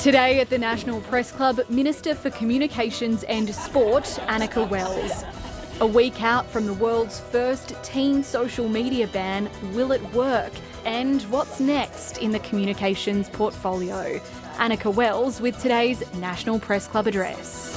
Today at the National Press Club, Minister for Communications and Sport, Anika Wells. A week out from the world's first teen social media ban, will it work? And what's next in the communications portfolio? Anika Wells with today's National Press Club address.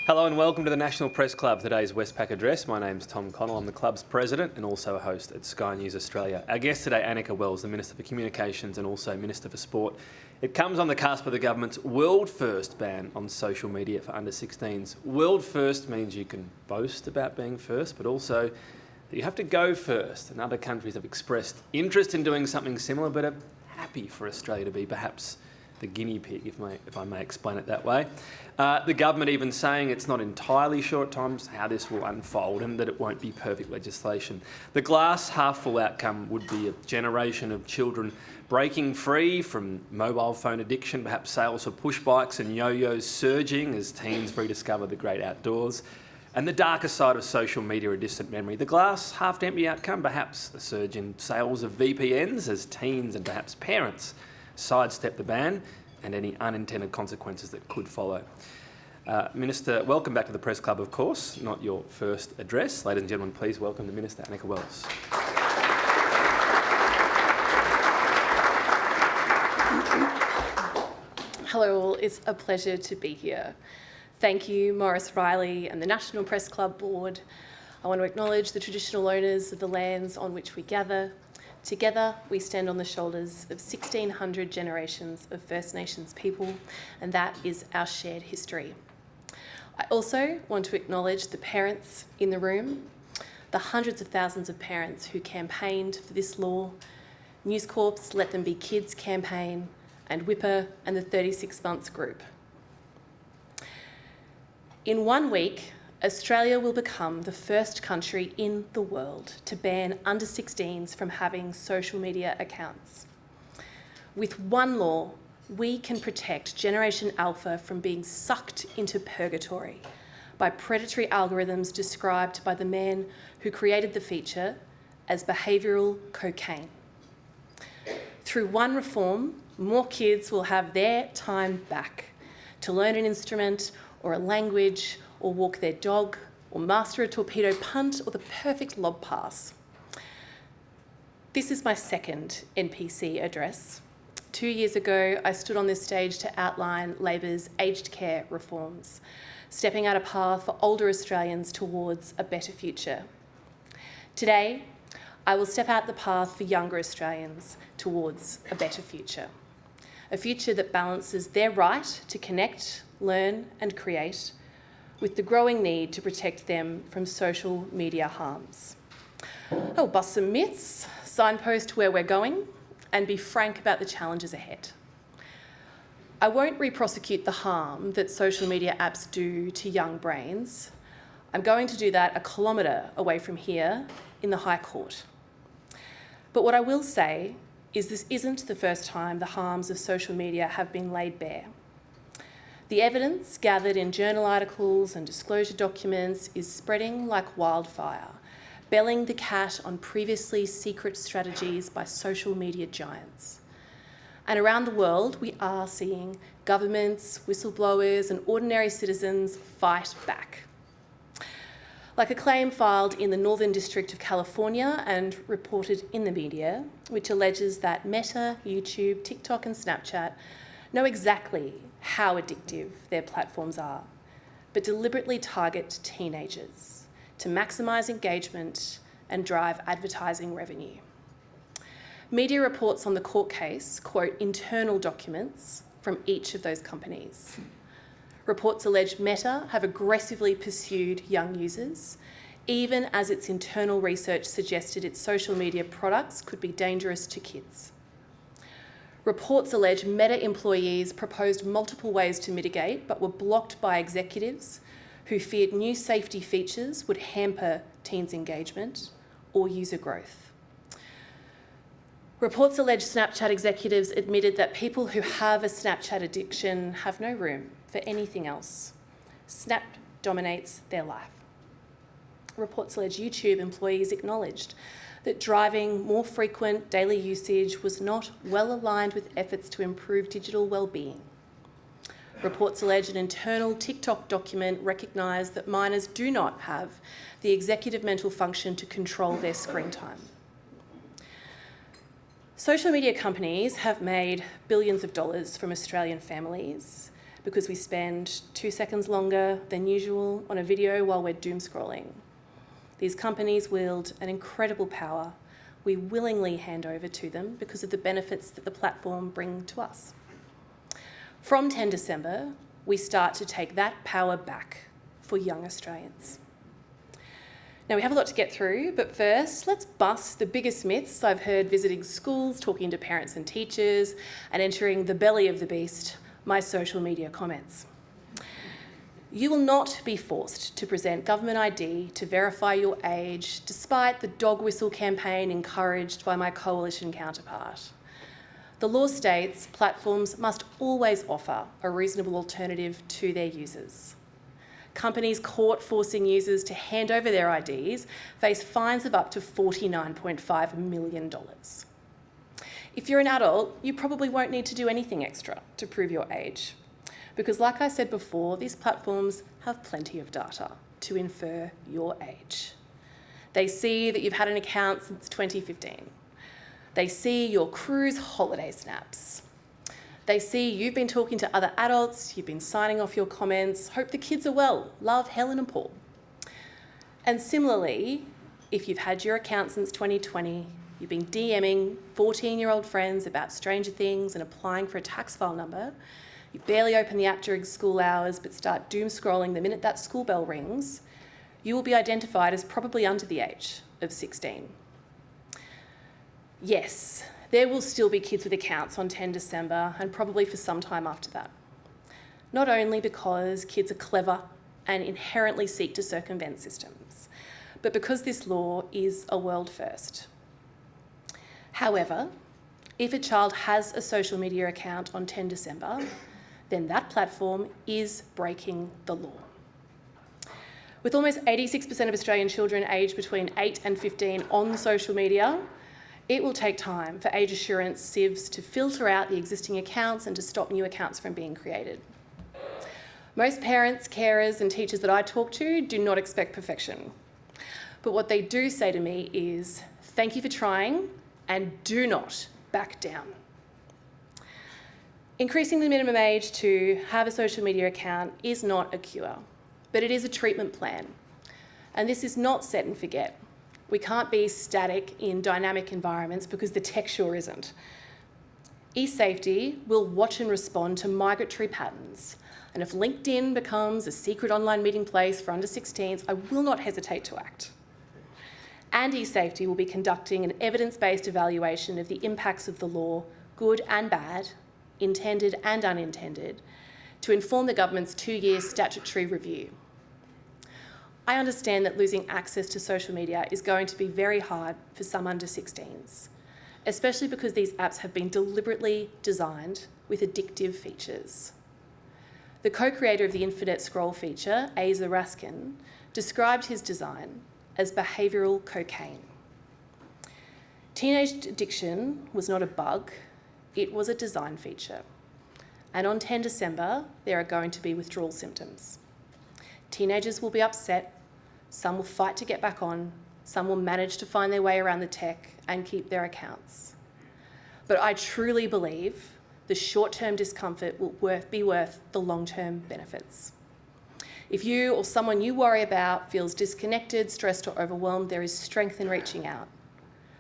Hello and welcome to the National Press Club, today's Westpac address. My name's Tom Connell, I'm the club's president and also a host at Sky News Australia. Our guest today, Anika Wells, the Minister for Communications and also Minister for Sport. It comes on the cusp of the government's world-first ban on social media for under-16s. World-first means you can boast about being first, but also that you have to go first. And other countries have expressed interest in doing something similar, but are happy for Australia to be perhaps the guinea pig, if I may explain it that way. The government even saying it's not entirely sure at times how this will unfold and that it won't be perfect legislation. The glass half full outcome would be a generation of children breaking free from mobile phone addiction, perhaps sales for push bikes and yo-yos surging as teens rediscover the great outdoors, and the darker side of social media, a distant memory. The glass half empty outcome, perhaps a surge in sales of VPNs as teens and perhaps parents sidestep the ban and any unintended consequences that could follow. Minister, welcome back to the Press Club, of course, not your first address. Ladies and gentlemen, please welcome the Minister, Anika Wells. Hello all, it's a pleasure to be here. Thank you, Morris Riley and the National Press Club Board. I want to acknowledge the traditional owners of the lands on which we gather. Together, we stand on the shoulders of 1,600 generations of First Nations people, and that is our shared history. I also want to acknowledge the parents in the room, the hundreds of thousands of parents who campaigned for this law, News Corp's Let Them Be Kids campaign, and Whipper and the 36 Months group. In 1 week, Australia will become the first country in the world to ban under-16s from having social media accounts. With one law, we can protect Generation Alpha from being sucked into purgatory by predatory algorithms described by the man who created the feature as behavioural cocaine. Through one reform, more kids will have their time back to learn an instrument or a language, or walk their dog, or master a torpedo punt, or the perfect lob pass. This is my second NPC address. 2 years ago, I stood on this stage to outline Labor's aged care reforms, stepping out a path for older Australians towards a better future. Today, I will step out the path for younger Australians towards a better future. A future that balances their right to connect, learn and create with the growing need to protect them from social media harms. I'll bust some myths, signpost where we're going, and be frank about the challenges ahead. I won't re-prosecute the harm that social media apps do to young brains. I'm going to do that a kilometre away from here in the High Court. But what I will say is this isn't the first time the harms of social media have been laid bare. The evidence gathered in journal articles and disclosure documents is spreading like wildfire, belling the cat on previously secret strategies by social media giants. And around the world, we are seeing governments, whistleblowers, and ordinary citizens fight back. Like a claim filed in the Northern District of California and reported in the media, which alleges that Meta, YouTube, TikTok, and Snapchat know exactly how addictive their platforms are, but deliberately target teenagers to maximise engagement and drive advertising revenue. Media reports on the court case quote internal documents from each of those companies. Reports allege Meta have aggressively pursued young users, even as its internal research suggested its social media products could be dangerous to kids. Reports allege Meta employees proposed multiple ways to mitigate, but were blocked by executives who feared new safety features would hamper teens' engagement or user growth. Reports allege Snapchat executives admitted that people who have a Snapchat addiction have no room for anything else. Snap dominates their life. Reports allege YouTube employees acknowledged that driving more frequent daily usage was not well aligned with efforts to improve digital well-being. Reports allege an internal TikTok document recognised that minors do not have the executive mental function to control their screen time. Social media companies have made billions of dollars from Australian families because we spend 2 seconds longer than usual on a video while we're doom scrolling. These companies wield an incredible power we willingly hand over to them because of the benefits that the platform bring to us. From 10 December, we start to take that power back for young Australians. Now, we have a lot to get through, but first, let's bust the biggest myths I've heard visiting schools, talking to parents and teachers, and entering the belly of the beast, my social media comments. You will not be forced to present government ID to verify your age, despite the dog whistle campaign encouraged by my coalition counterpart. The law states platforms must always offer a reasonable alternative to their users. Companies caught forcing users to hand over their IDs face fines of up to $49.5 million. If you're an adult, you probably won't need to do anything extra to prove your age, because like I said before, these platforms have plenty of data to infer your age. They see that you've had an account since 2015. They see your cruise holiday snaps. They see you've been talking to other adults, you've been signing off your comments, hope the kids are well, love Helen and Paul. And similarly, if you've had your account since 2020, you've been DMing 14-year-old friends about Stranger Things and applying for a tax file number, you barely open the app during school hours but start doom scrolling the minute that school bell rings, you will be identified as probably under the age of 16. Yes, there will still be kids with accounts on 10 December and probably for some time after that. Not only because kids are clever and inherently seek to circumvent systems, but because this law is a world first. However, if a child has a social media account on 10 December, then that platform is breaking the law. With almost 86% of Australian children aged between 8 and 15 on social media, it will take time for age assurance sieves to filter out the existing accounts and to stop new accounts from being created. Most parents, carers and teachers that I talk to do not expect perfection. But what they do say to me is, thank you for trying and do not back down. Increasing the minimum age to have a social media account is not a cure, but it is a treatment plan. And this is not set and forget. We can't be static in dynamic environments because the tech sure isn't. eSafety will watch and respond to migratory patterns. And if LinkedIn becomes a secret online meeting place for under 16s, I will not hesitate to act. And eSafety will be conducting an evidence-based evaluation of the impacts of the law, good and bad, intended and unintended, to inform the government's 2-year statutory review. I understand that losing access to social media is going to be very hard for some under 16s, especially because these apps have been deliberately designed with addictive features. The co-creator of the infinite scroll feature, Asa Raskin, described his design as behavioural cocaine. Teenage addiction was not a bug, it was a design feature. And on 10 December, there are going to be withdrawal symptoms. Teenagers will be upset, some will fight to get back on, some will manage to find their way around the tech and keep their accounts. But I truly believe the short-term discomfort will be worth the long-term benefits. If you or someone you worry about feels disconnected, stressed or overwhelmed, there is strength in reaching out.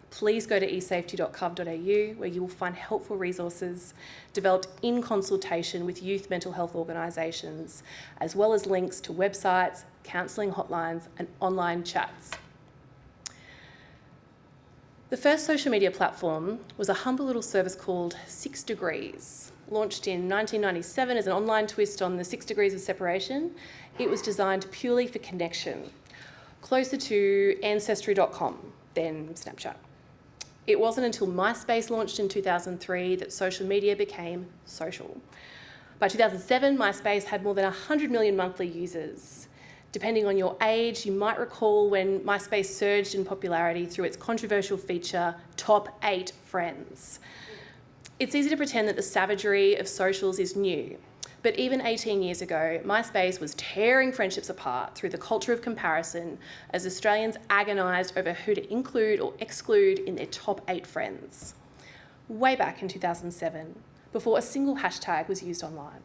Please go to esafety.gov.au where you will find helpful resources developed in consultation with youth mental health organisations, as well as links to websites, counselling hotlines and online chats. The first social media platform was a humble little service called 6 Degrees. Launched in 1997 as an online twist on the 6 degrees of separation, it was designed purely for connection, closer to ancestry.com than Snapchat. It wasn't until MySpace launched in 2003 that social media became social. By 2007, MySpace had more than 100 million monthly users. Depending on your age, you might recall when MySpace surged in popularity through its controversial feature, Top 8 Friends. It's easy to pretend that the savagery of socials is new, but even 18 years ago, MySpace was tearing friendships apart through the culture of comparison as Australians agonised over who to include or exclude in their top 8 friends. Way back in 2007, before a single hashtag was used online,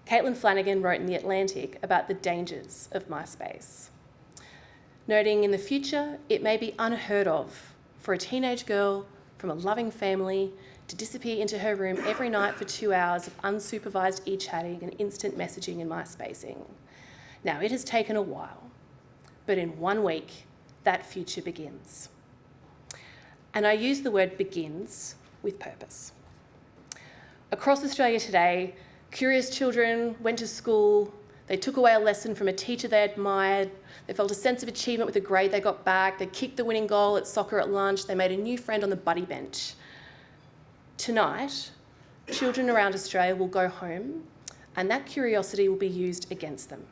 Caitlin Flanagan wrote in The Atlantic about the dangers of MySpace, noting in the future it may be unheard of for a teenage girl from a loving family to disappear into her room every night for 2 hours of unsupervised e-chatting and instant messaging and MySpacing. Now, it has taken a while, but in 1 week, that future begins. And I use the word begins with purpose. Across Australia today, curious children went to school, they took away a lesson from a teacher they admired, they felt a sense of achievement with a grade they got back, they kicked the winning goal at soccer at lunch, they made a new friend on the buddy bench. Tonight, children around Australia will go home and that curiosity will be used against them.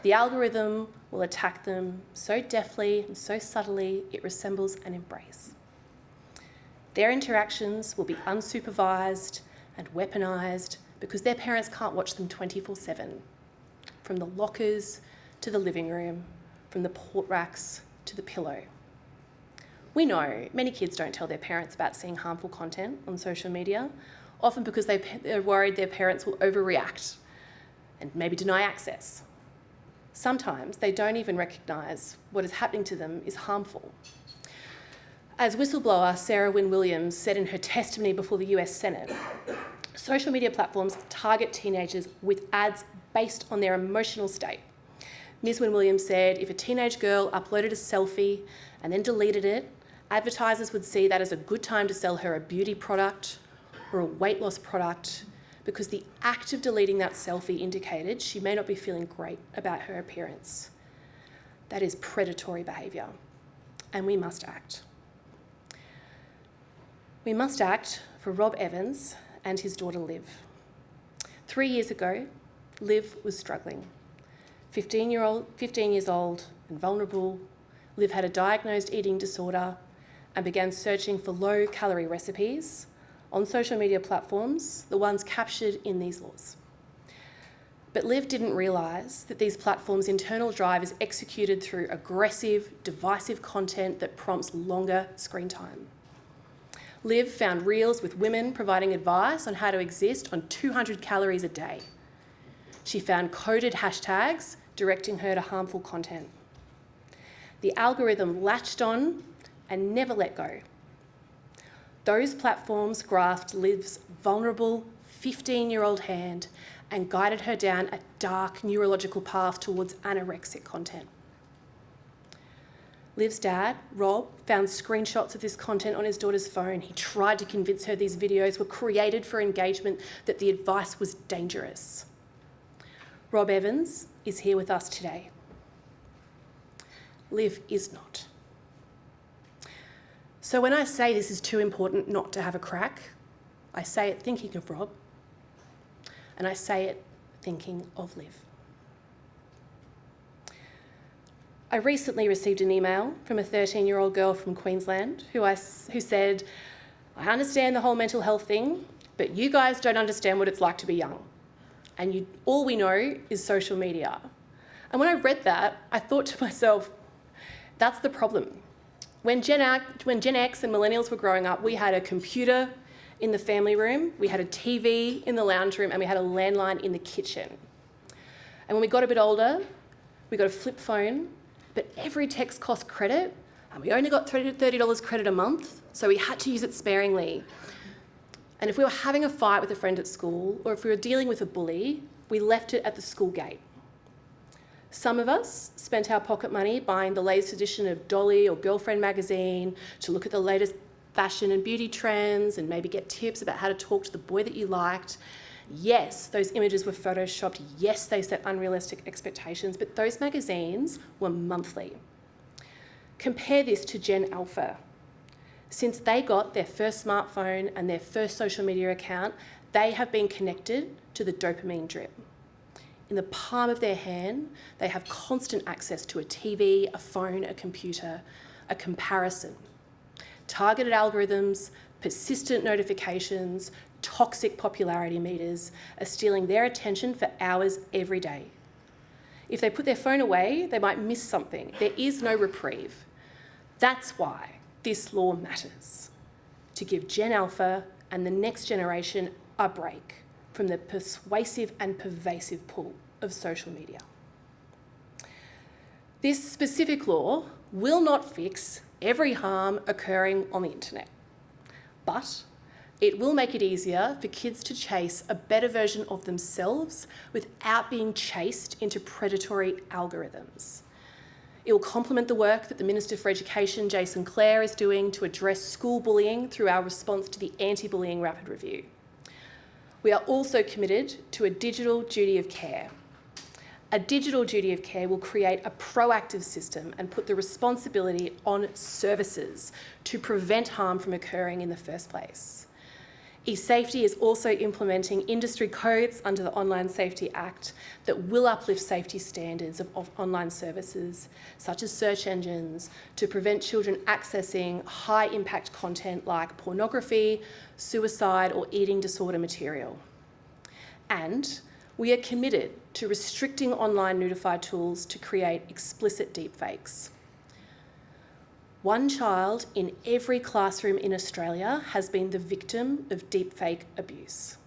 The algorithm will attack them so deftly and so subtly it resembles an embrace. Their interactions will be unsupervised and weaponised because their parents can't watch them 24/7, from the lockers to the living room, from the port racks to the pillow. We know many kids don't tell their parents about seeing harmful content on social media, often because they're worried their parents will overreact and maybe deny access. Sometimes they don't even recognise what is happening to them is harmful. As whistleblower Sarah Wynne Williams said in her testimony before the US Senate, social media platforms target teenagers with ads based on their emotional state. Ms. Wynne Williams said if a teenage girl uploaded a selfie and then deleted it, advertisers would see that as a good time to sell her a beauty product or a weight loss product because the act of deleting that selfie indicated she may not be feeling great about her appearance. That is predatory behaviour, and we must act. We must act for Rob Evans and his daughter Liv. 3 years ago, Liv was struggling. 15 years old and vulnerable, Liv had a diagnosed eating disorder and began searching for low-calorie recipes on social media platforms, the ones captured in these laws. But Liv didn't realise that these platforms' internal drive is executed through aggressive, divisive content that prompts longer screen time. Liv found reels with women providing advice on how to exist on 200 calories a day. She found coded hashtags directing her to harmful content. The algorithm latched on and never let go. Those platforms grasped Liv's vulnerable 15-year-old hand and guided her down a dark neurological path towards anorexic content. Liv's dad, Rob, found screenshots of this content on his daughter's phone. He tried to convince her these videos were created for engagement, that the advice was dangerous. Rob Evans is here with us today. Liv is not. So when I say this is too important not to have a crack, I say it thinking of Rob, and I say it thinking of Liv. I recently received an email from a 13-year-old girl from Queensland who said, I understand the whole mental health thing, but you guys don't understand what it's like to be young. And all we know is social media. And when I read that, I thought to myself, that's the problem. When Gen X and millennials were growing up, we had a computer in the family room, we had a TV in the lounge room, and we had a landline in the kitchen. And when we got a bit older, we got a flip phone, but every text cost credit, and we only got $30 credit a month, so we had to use it sparingly. And if we were having a fight with a friend at school, or if we were dealing with a bully, we left it at the school gate. Some of us spent our pocket money buying the latest edition of Dolly or Girlfriend magazine to look at the latest fashion and beauty trends and maybe get tips about how to talk to the boy that you liked. Yes, those images were photoshopped. Yes, they set unrealistic expectations, but those magazines were monthly. Compare this to Gen Alpha. Since they got their first smartphone and their first social media account, they have been connected to the dopamine drip. In the palm of their hand, they have constant access to a TV, a phone, a computer, a comparison. Targeted algorithms, persistent notifications, toxic popularity meters are stealing their attention for hours every day. If they put their phone away, they might miss something. There is no reprieve. That's why this law matters, to give Gen Alpha and the next generation a break from the persuasive and pervasive pull of social media. This specific law will not fix every harm occurring on the internet, but it will make it easier for kids to chase a better version of themselves without being chased into predatory algorithms. It will complement the work that the Minister for Education, Jason Clare, is doing to address school bullying through our response to the Anti-Bullying Rapid Review. We are also committed to a digital duty of care. A digital duty of care will create a proactive system and put the responsibility on services to prevent harm from occurring in the first place. eSafety is also implementing industry codes under the Online Safety Act that will uplift safety standards of online services, such as search engines, to prevent children accessing high-impact content like pornography, suicide, or eating disorder material. And we are committed to restricting online notified tools to create explicit deepfakes. One child in every classroom in Australia has been the victim of deepfake abuse,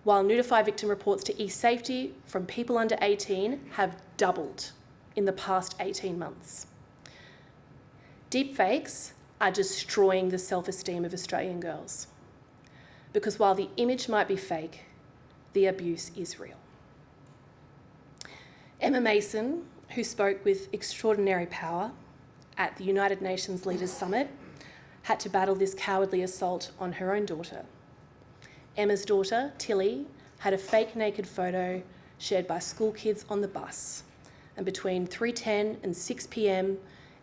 while Notify victim reports to eSafety from people under 18 have doubled in the past 18 months. Deepfakes are destroying the self-esteem of Australian girls, because while the image might be fake, the abuse is real. Emma Mason, who spoke with extraordinary power at the United Nations Leaders Summit, had to battle this cowardly assault on her own daughter. Emma's daughter, Tilly, had a fake naked photo shared by school kids on the bus. And between 3:10 and 6 p.m,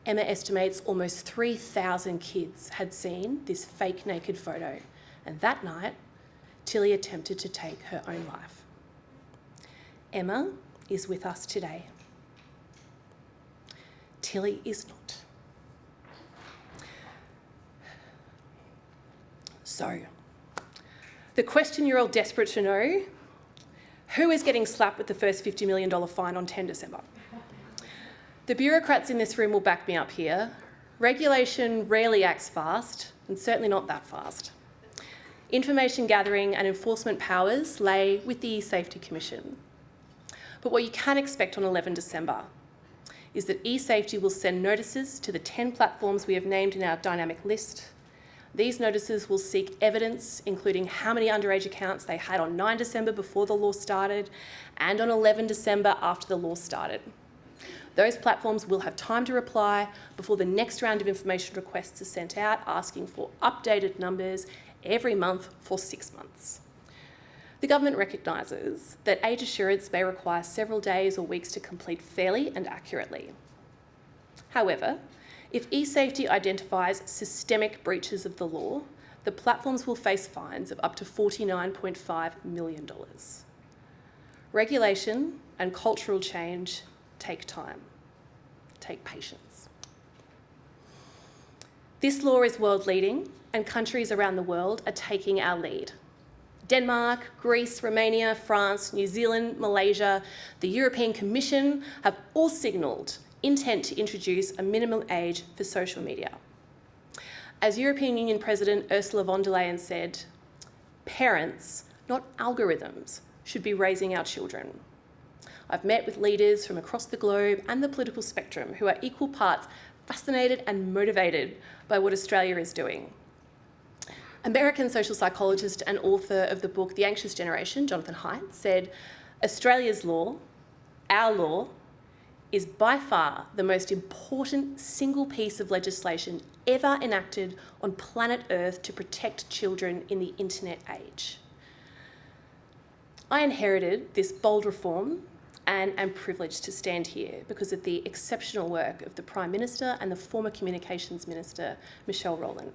Emma estimates almost 3,000 kids had seen this fake naked photo. And that night, Tilly attempted to take her own life. Emma is with us today. Tilly is not. So, the question you're all desperate to know, who is getting slapped with the first $50 million fine on 10 December? The bureaucrats in this room will back me up here. Regulation rarely acts fast, and certainly not that fast. Information gathering and enforcement powers lay with the eSafety Commission. But what you can expect on 11 December is that eSafety will send notices to the 10 platforms we have named in our dynamic list. These notices will seek evidence, including how many underage accounts they had on 9 December before the law started and on 11 December after the law started. Those platforms will have time to reply before the next round of information requests are sent out, asking for updated numbers every month for 6 months. The government recognises that age assurance may require several days or weeks to complete fairly and accurately. However, if eSafety identifies systemic breaches of the law, the platforms will face fines of up to $49.5 million. Regulation and cultural change take time, take patience. This law is world-leading, and countries around the world are taking our lead. Denmark, Greece, Romania, France, New Zealand, Malaysia, the European Commission have all signalled intent to introduce a minimum age for social media. As European Union President Ursula von der Leyen said, parents, not algorithms, should be raising our children. I've met with leaders from across the globe and the political spectrum who are equal parts fascinated and motivated by what Australia is doing. American social psychologist and author of the book The Anxious Generation, Jonathan Haidt, said, Australia's law, our law, is by far the most important single piece of legislation ever enacted on planet Earth to protect children in the internet age. I inherited this bold reform and am privileged to stand here because of the exceptional work of the Prime Minister and the former Communications Minister, Michelle Rowland.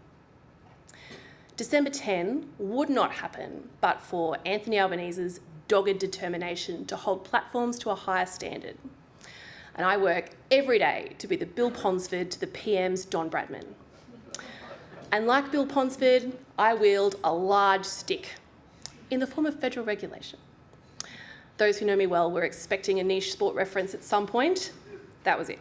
December 10 would not happen but for Anthony Albanese's dogged determination to hold platforms to a higher standard. And I work every day to be the Bill Ponsford to the PM's Don Bradman. And like Bill Ponsford, I wield a large stick in the form of federal regulation. Those who know me well were expecting a niche sport reference at some point. That was it.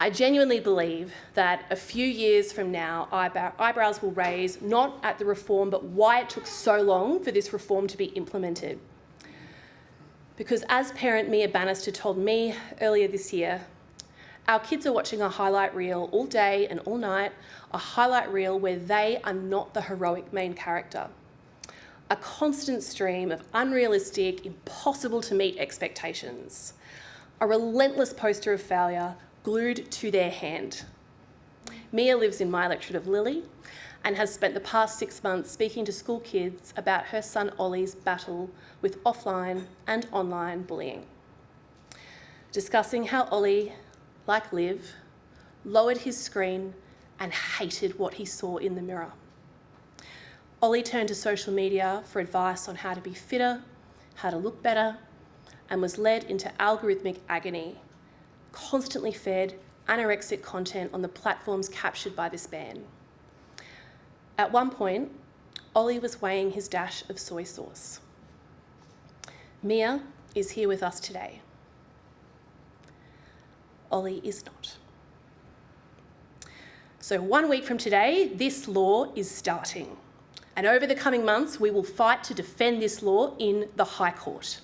I genuinely believe that a few years from now, eyebrows will raise not at the reform, but why it took so long for this reform to be implemented. Because as parent Mia Bannister told me earlier this year, our kids are watching a highlight reel all day and all night, a highlight reel where they are not the heroic main character. A constant stream of unrealistic, impossible to meet expectations. A relentless poster of failure glued to their hand. Mia lives in my electorate of Lily and has spent the past 6 months speaking to school kids about her son Ollie's battle with offline and online bullying. Discussing how Ollie, like Liv, lowered his screen and hated what he saw in the mirror. Ollie turned to social media for advice on how to be fitter, how to look better, and was led into algorithmic agony, constantly fed anorexic content on the platforms captured by this ban. At one point, Ollie was weighing his dash of soy sauce. Mia is here with us today. Ollie is not. So 1 week from today, this law is starting. And over the coming months, we will fight to defend this law in the High Court.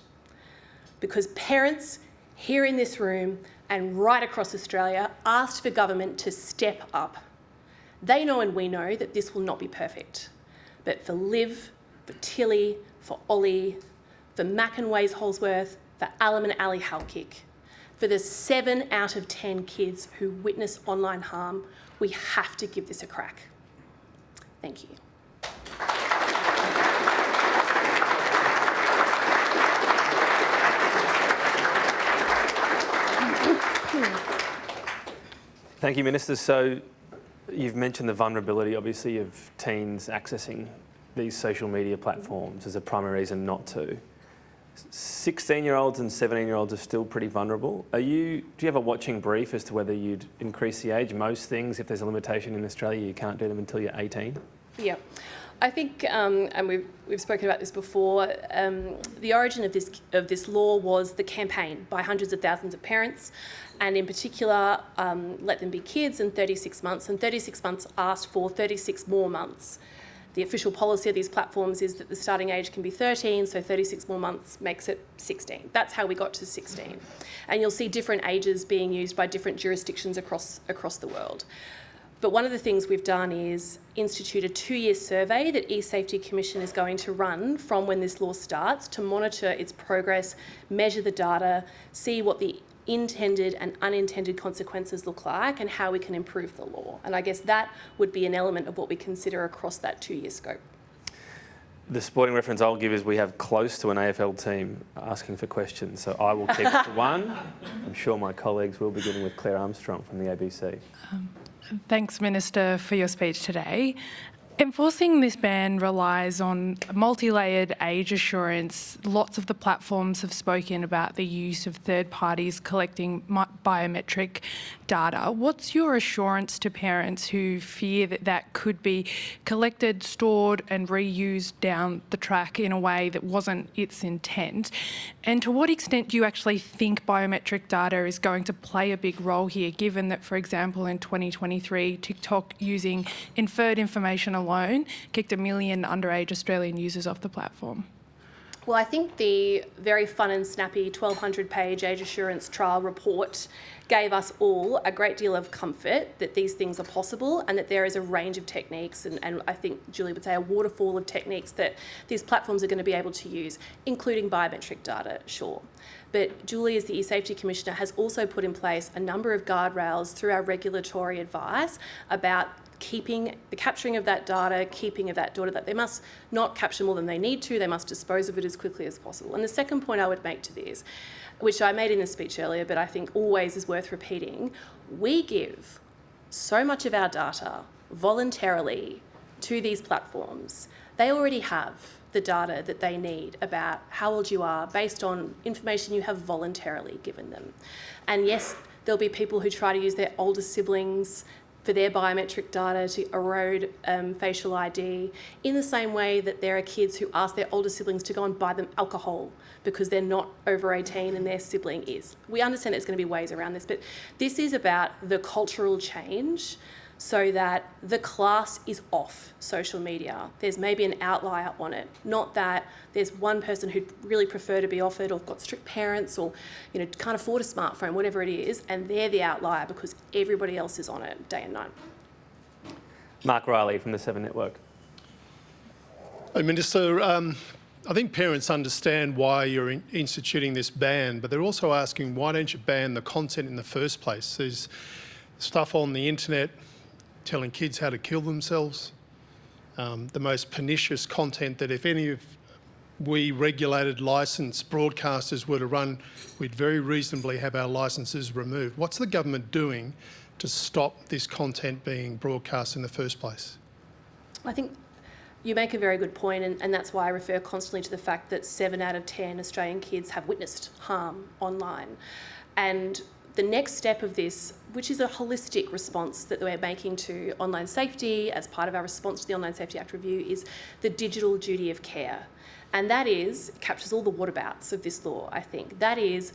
Because parents here in this room and right across Australia asked for government to step up. They know and we know that this will not be perfect. But for Liv, for Tilly, for Ollie, for Mac and Ways Holsworth, for Alam and Ali Halkick, for the 7 out of 10 kids who witness online harm, we have to give this a crack. Thank you. Thank you, Minister. So you've mentioned the vulnerability, obviously, of teens accessing these social media platforms as a primary reason not to. 16-year-olds and 17-year-olds are still pretty vulnerable. Do you have a watching brief as to whether you'd increase the age? Most things, if there's a limitation in Australia, you can't do them until you're 18. Yeah. I think, and we've spoken about this before, the origin of this law was the campaign by hundreds of thousands of parents, and in particular, let them be kids in 36 months, and 36 months asked for 36 more months. The official policy of these platforms is that the starting age can be 13, so 36 more months makes it 16. That's how we got to 16. And you'll see different ages being used by different jurisdictions across the world. But one of the things we've done is institute a 2-year survey that eSafety Commission is going to run from when this law starts to monitor its progress, measure the data, see what the intended and unintended consequences look like and how we can improve the law. And I guess that would be an element of what we consider across that 2-year scope. The sporting reference I'll give is we have close to an AFL team asking for questions, so I will keep it to one. I'm sure my colleagues will, beginning with Claire Armstrong from the ABC. Thanks, Minister, for your speech today. Enforcing this ban relies on multi-layered age assurance. Lots of the platforms have spoken about the use of third parties collecting biometric data. What's your assurance to parents who fear that that could be collected, stored and reused down the track in a way that wasn't its intent? And to what extent do you actually think biometric data is going to play a big role here, given that, for example, in 2023, TikTok using inferred information alone kicked 1 million underage Australian users off the platform? Well, I think the very fun and snappy 1,200-page age assurance trial report gave us all a great deal of comfort that these things are possible and that there is a range of techniques, and I think Julie would say a waterfall of techniques that these platforms are going to be able to use, including biometric data, sure. But Julie, as the eSafety Commissioner, has also put in place a number of guardrails through our regulatory advice about keeping the capturing of that data, keeping of that data, that they must not capture more than they need to, they must dispose of it as quickly as possible. And the second point I would make to this, which I made in the speech earlier, but I think always is worth repeating, we give so much of our data voluntarily to these platforms. They already have the data that they need about how old you are based on information you have voluntarily given them. And yes, there'll be people who try to use their older siblings for their biometric data to erode facial ID, in the same way that there are kids who ask their older siblings to go and buy them alcohol because they're not over 18 and their sibling is. We understand there's going to be ways around this, but this is about the cultural change so that the class is off social media. There's maybe an outlier on it, not that there's one person who'd really prefer to be off it or got strict parents or can't afford a smartphone, whatever it is, and they're the outlier because everybody else is on it day and night. Mark Riley from the 7 Network. Minister, I think parents understand why you're instituting this ban, but they're also asking, why don't you ban the content in the first place? There's stuff on the internet telling kids how to kill themselves, the most pernicious content that if any of we regulated licensed broadcasters were to run, we'd very reasonably have our licences removed. What's the government doing to stop this content being broadcast in the first place? I think you make a very good point, and that's why I refer constantly to the fact that 7 out of 10 Australian kids have witnessed harm online. And the next step of this, which is a holistic response that we're making to online safety as part of our response to the Online Safety Act review, is the digital duty of care. And that captures all the whatabouts of this law, I think. That is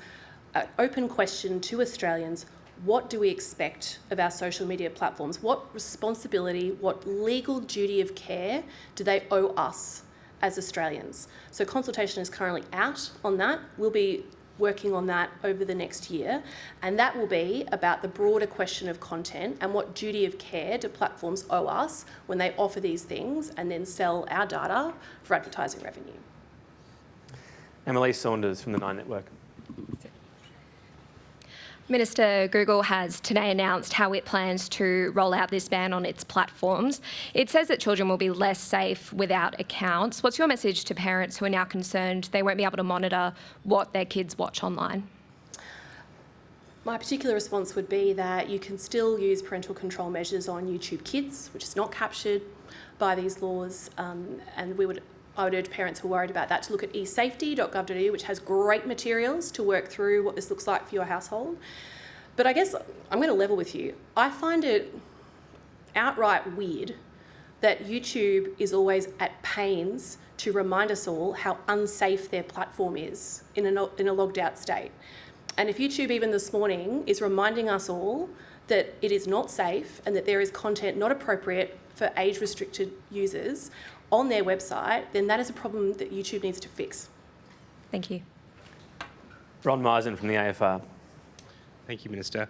an open question to Australians. What do we expect of our social media platforms? What responsibility, what legal duty of care do they owe us as Australians? So consultation is currently out on that. We'll be working on that over the next year, and that will be about the broader question of content and what duty of care do platforms owe us when they offer these things and then sell our data for advertising revenue. Emily Saunders from the 9 Network. Minister, Google has today announced how it plans to roll out this ban on its platforms. It says that children will be less safe without accounts. What's your message to parents who are now concerned they won't be able to monitor what their kids watch online? My particular response would be that you can still use parental control measures on YouTube Kids, which is not captured by these laws, and I would urge parents who are worried about that to look at esafety.gov.au, which has great materials to work through what this looks like for your household. But I guess I'm going to level with you. I find it outright weird that YouTube is always at pains to remind us all how unsafe their platform is in a logged out state. And if YouTube even this morning is reminding us all that it is not safe and that there is content not appropriate for age-restricted users on their website, then that is a problem that YouTube needs to fix. Thank you. Ron Meisen from the AFR. Thank you, Minister.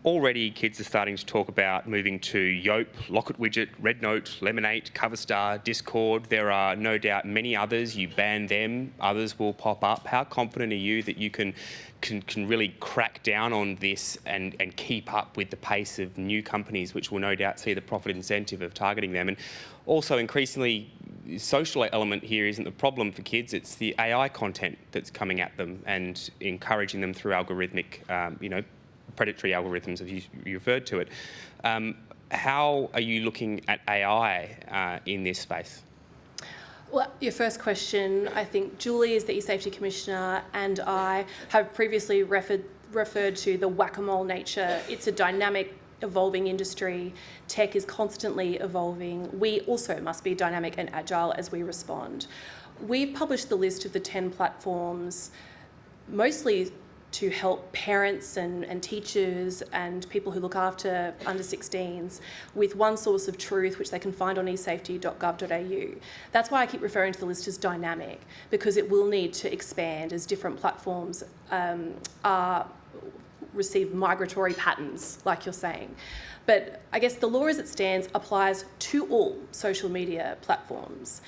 Already kids are starting to talk about moving to Yope, Locket Widget, RedNote, Lemonade, Coverstar, Discord. There are no doubt many others. You ban them, others will pop up. How confident are you that you can really crack down on this and keep up with the pace of new companies, which will no doubt see the profit incentive of targeting them? And also, increasingly, the social element here isn't the problem for kids, it's the AI content that's coming at them and encouraging them through algorithmic, predatory algorithms, as you referred to it. How are you looking at AI in this space? Well, your first question, I think Julie is the eSafety Commissioner and I have previously referred to the whack-a-mole nature. It's a dynamic, evolving industry. Tech is constantly evolving. We also must be dynamic and agile as we respond. We've published the list of the 10 platforms, mostly to help parents and teachers and people who look after under 16s with one source of truth, which they can find on esafety.gov.au. That's why I keep referring to the list as dynamic, because it will need to expand as different platforms receive migratory patterns, like you're saying. But I guess the law as it stands applies to all social media platforms.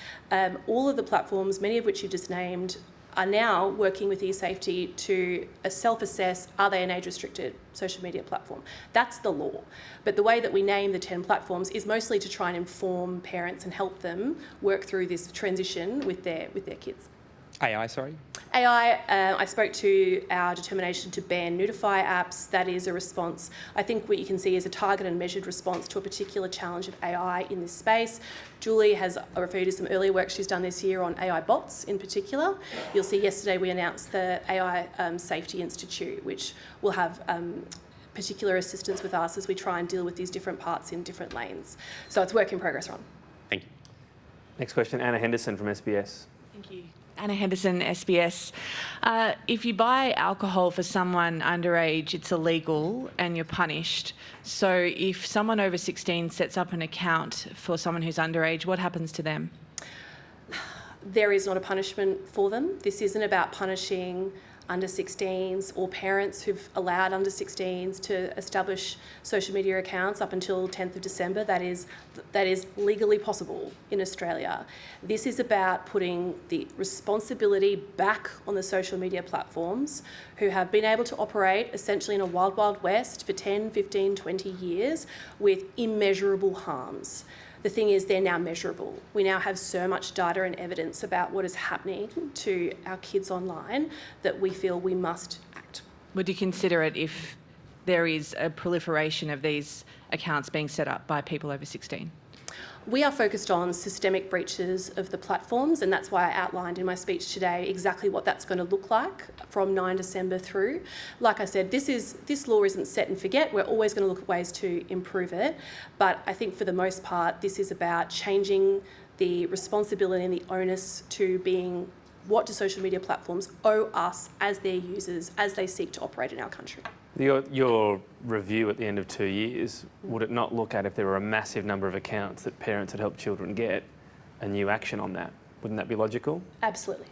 All of the platforms, many of which you just named, are now working with eSafety to self-assess, are they an age-restricted social media platform? That's the law. But the way that we name the 10 platforms is mostly to try and inform parents and help them work through this transition with their kids. AI, sorry? AI, I spoke to our determination to ban Notify apps. That is a response, I think what you can see is a targeted and measured response to a particular challenge of AI in this space. Julie has referred to some earlier work she's done this year on AI bots in particular. You'll see yesterday we announced the AI Safety Institute, which will have particular assistance with us as we try and deal with these different parts in different lanes. So it's work in progress, Ron. Thank you. Next question, Anna Henderson from SBS. Thank you. Anna Henderson, SBS. If you buy alcohol for someone underage, it's illegal and you're punished. So if someone over 16 sets up an account for someone who's underage, what happens to them? There is not a punishment for them. This isn't about punishing under 16s or parents who've allowed under 16s to establish social media accounts up until 10th of December. That is legally possible in Australia. This is about putting the responsibility back on the social media platforms who have been able to operate essentially in a wild, wild west for 10, 15, 20 years with immeasurable harms. The thing is, they're now measurable. We now have so much data and evidence about what is happening to our kids online that we feel we must act. Would you consider it if there is a proliferation of these accounts being set up by people over 16? We are focused on systemic breaches of the platforms, and that's why I outlined in my speech today exactly what that's going to look like from 9 December through. Like I said, this law isn't set and forget. We're always going to look at ways to improve it. But I think for the most part, this is about changing the responsibility and the onus to being what do social media platforms owe us as their users as they seek to operate in our country. Your review at the end of 2 years, would it not look at if there were a massive number of accounts that parents had helped children get, a new action on that? Wouldn't that be logical? Absolutely.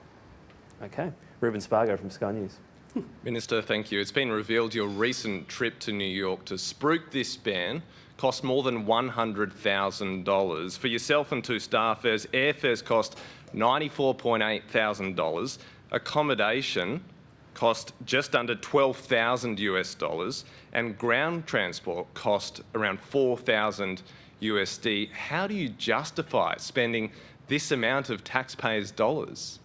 Okay. Ruben Spargo from Sky News. Minister, thank you. It's been revealed your recent trip to New York to spruik this ban cost more than $100,000. For yourself and two staffers, airfares cost $94,800. Accommodation cost just under $12,000 and ground transport cost around $4,000 USD. How do you justify spending this amount of taxpayers' dollars?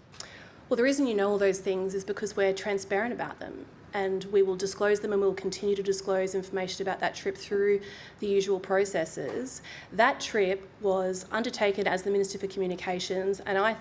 Well, the reason you know all those things is because we're transparent about them, and we will disclose them and we'll continue to disclose information about that trip through the usual processes. That trip was undertaken as the Minister for Communications, and I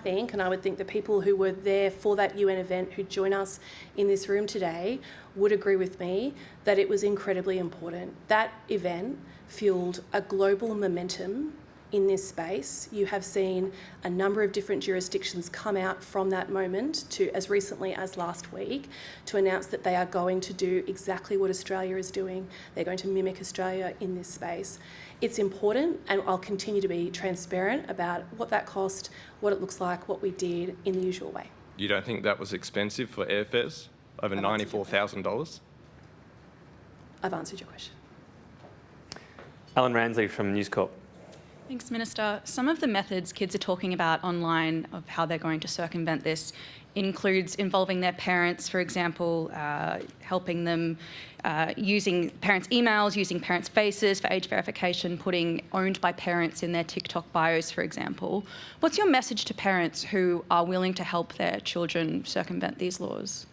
would think the people who were there for that UN event who join us in this room today would agree with me that it was incredibly important. That event fueled a global momentum in this space. You have seen a number of different jurisdictions come out from that moment to, as recently as last week, to announce that they are going to do exactly what Australia is doing. They're going to mimic Australia in this space. It's important, and I'll continue to be transparent about what that cost, what it looks like, what we did in the usual way. You don't think that was expensive for airfares? Over $94,000? I've answered your question. Alan Ransley from News Corp. Thanks, Minister. Some of the methods kids are talking about online of how they're going to circumvent this includes involving their parents, for example, helping them using parents' emails, using parents' faces for age verification, putting owned by parents in their TikTok bios, for example. What's your message to parents who are willing to help their children circumvent these laws?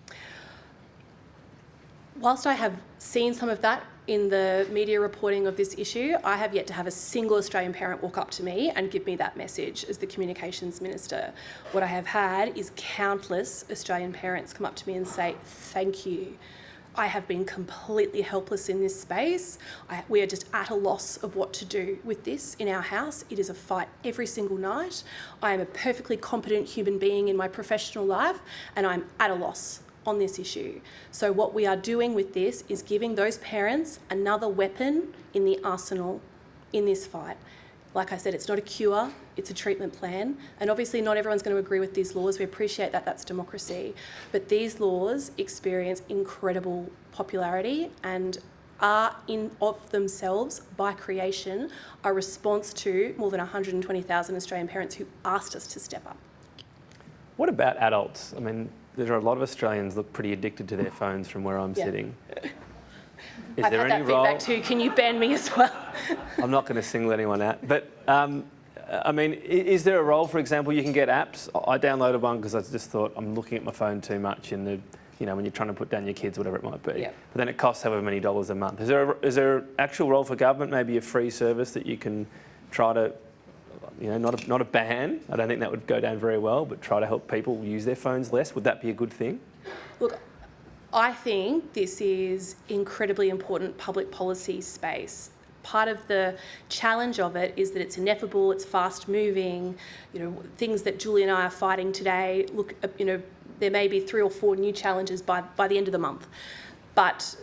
Whilst I have seen some of that in the media reporting of this issue, I have yet to have a single Australian parent walk up to me and give me that message as the Communications Minister. What I have had is countless Australian parents come up to me and say, thank you. I have been completely helpless in this space. We are just at a loss of what to do with this in our house. It is a fight every single night. I am a perfectly competent human being in my professional life, and I'm at a loss on this issue. So what we are doing with this is giving those parents another weapon in the arsenal in this fight. Like I said, it's not a cure, it's a treatment plan. And obviously not everyone's going to agree with these laws. We appreciate that, that's democracy. But these laws experience incredible popularity and are in of themselves, by creation, a response to more than 120,000 Australian parents who asked us to step up. What about adults? I mean, there are a lot of Australians look pretty addicted to their phones from where I'm sitting. Is I've there had any that role? feedback too. Can you ban me as well? I'm not going to single anyone out, but I mean, is there a role, for example, you can get apps? I downloaded one because I just thought I'm looking at my phone too much in the, you know, when you're trying to put down your kids, whatever it might be. Yep. But then it costs however many dollars a month. Is there an actual role for government, maybe a free service that you can try to, you know, not a ban? I don't think that would go down very well, but try to help people use their phones less. Would that be a good thing? Look, I think this is incredibly important public policy space. Part of the challenge of it is that it's ineffable, it's fast moving, you know, things that Julie and I are fighting today, look, you know, there may be 3 or 4 new challenges by the end of the month. But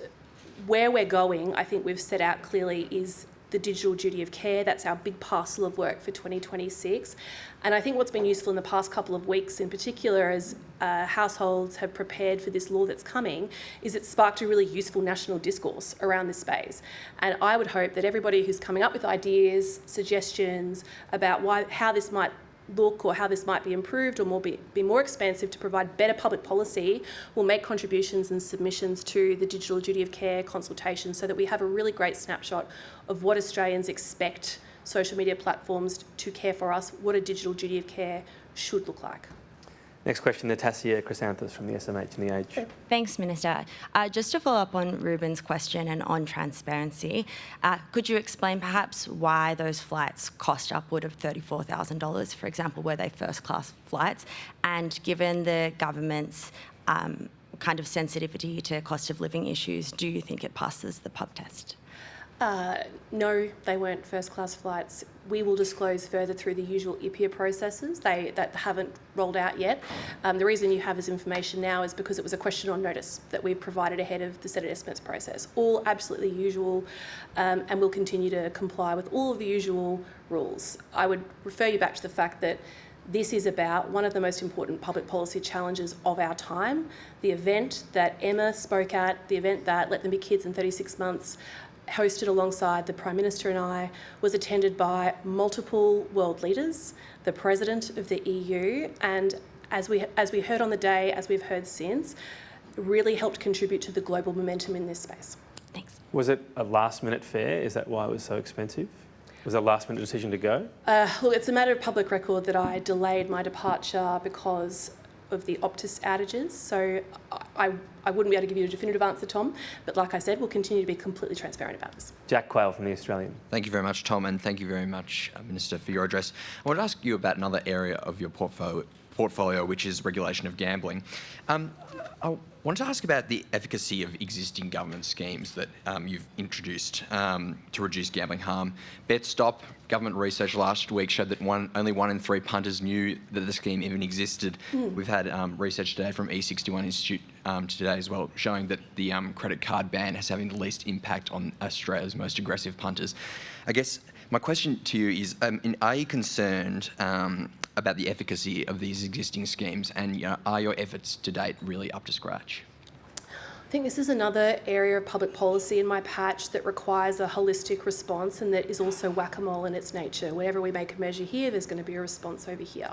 where we're going, I think we've set out clearly, is the digital duty of care. That's our big parcel of work for 2026. And I think what's been useful in the past couple of weeks in particular, as households have prepared for this law that's coming, is it's sparked a really useful national discourse around this space. And I would hope that everybody who's coming up with ideas, suggestions about how this might look or how this might be improved or be more expansive to provide better public policy will make contributions and submissions to the digital duty of care consultation, so that we have a really great snapshot of what Australians expect social media platforms to care for us, what a digital duty of care should look like. Next question, Natassia Chrysanthus from the SMH and the Age. Thanks, Minister. Just to follow up on Ruben's question and on transparency, could you explain perhaps why those flights cost upward of $34,000, for example, were they first-class flights? And given the government's kind of sensitivity to cost of living issues, do you think it passes the pub test? No, they weren't first-class flights. We will disclose further through the usual IPIA processes that haven't rolled out yet. The reason you have this information now is because it was a question on notice that we provided ahead of the Senate estimates process. All absolutely usual, and we'll continue to comply with all of the usual rules. I would refer you back to the fact that this is about one of the most important public policy challenges of our time. The event that Emma spoke at, the event that Let Them Be Kids in 36 months, hosted alongside the Prime Minister and I, was attended by multiple world leaders, the President of the EU, and as we heard on the day, as we've heard since, really helped contribute to the global momentum in this space. Thanks. Was it a last-minute fare? Is that why it was so expensive? Was it a last-minute decision to go? Look, it's a matter of public record that I delayed my departure because of the Optus outages, so I wouldn't be able to give you a definitive answer, Tom, but like I said, we'll continue to be completely transparent about this. Jack Quayle from The Australian. Thank you very much, Tom, and thank you very much, Minister, for your address. I want to ask you about another area of your portfolio, which is regulation of gambling. I wanted to ask about the efficacy of existing government schemes that you've introduced to reduce gambling harm. BetStop, government research last week showed that only 1 in 3 punters knew that the scheme even existed. We've had research today from E61 Institute today as well, showing that the credit card ban is having the least impact on Australia's most aggressive punters. I guess my question to you is, are you concerned about the efficacy of these existing schemes, and are your efforts to date really up to scratch? I think this is another area of public policy in my patch that requires a holistic response, and that is also whack-a-mole in its nature. Whenever we make a measure here, there's going to be a response over here.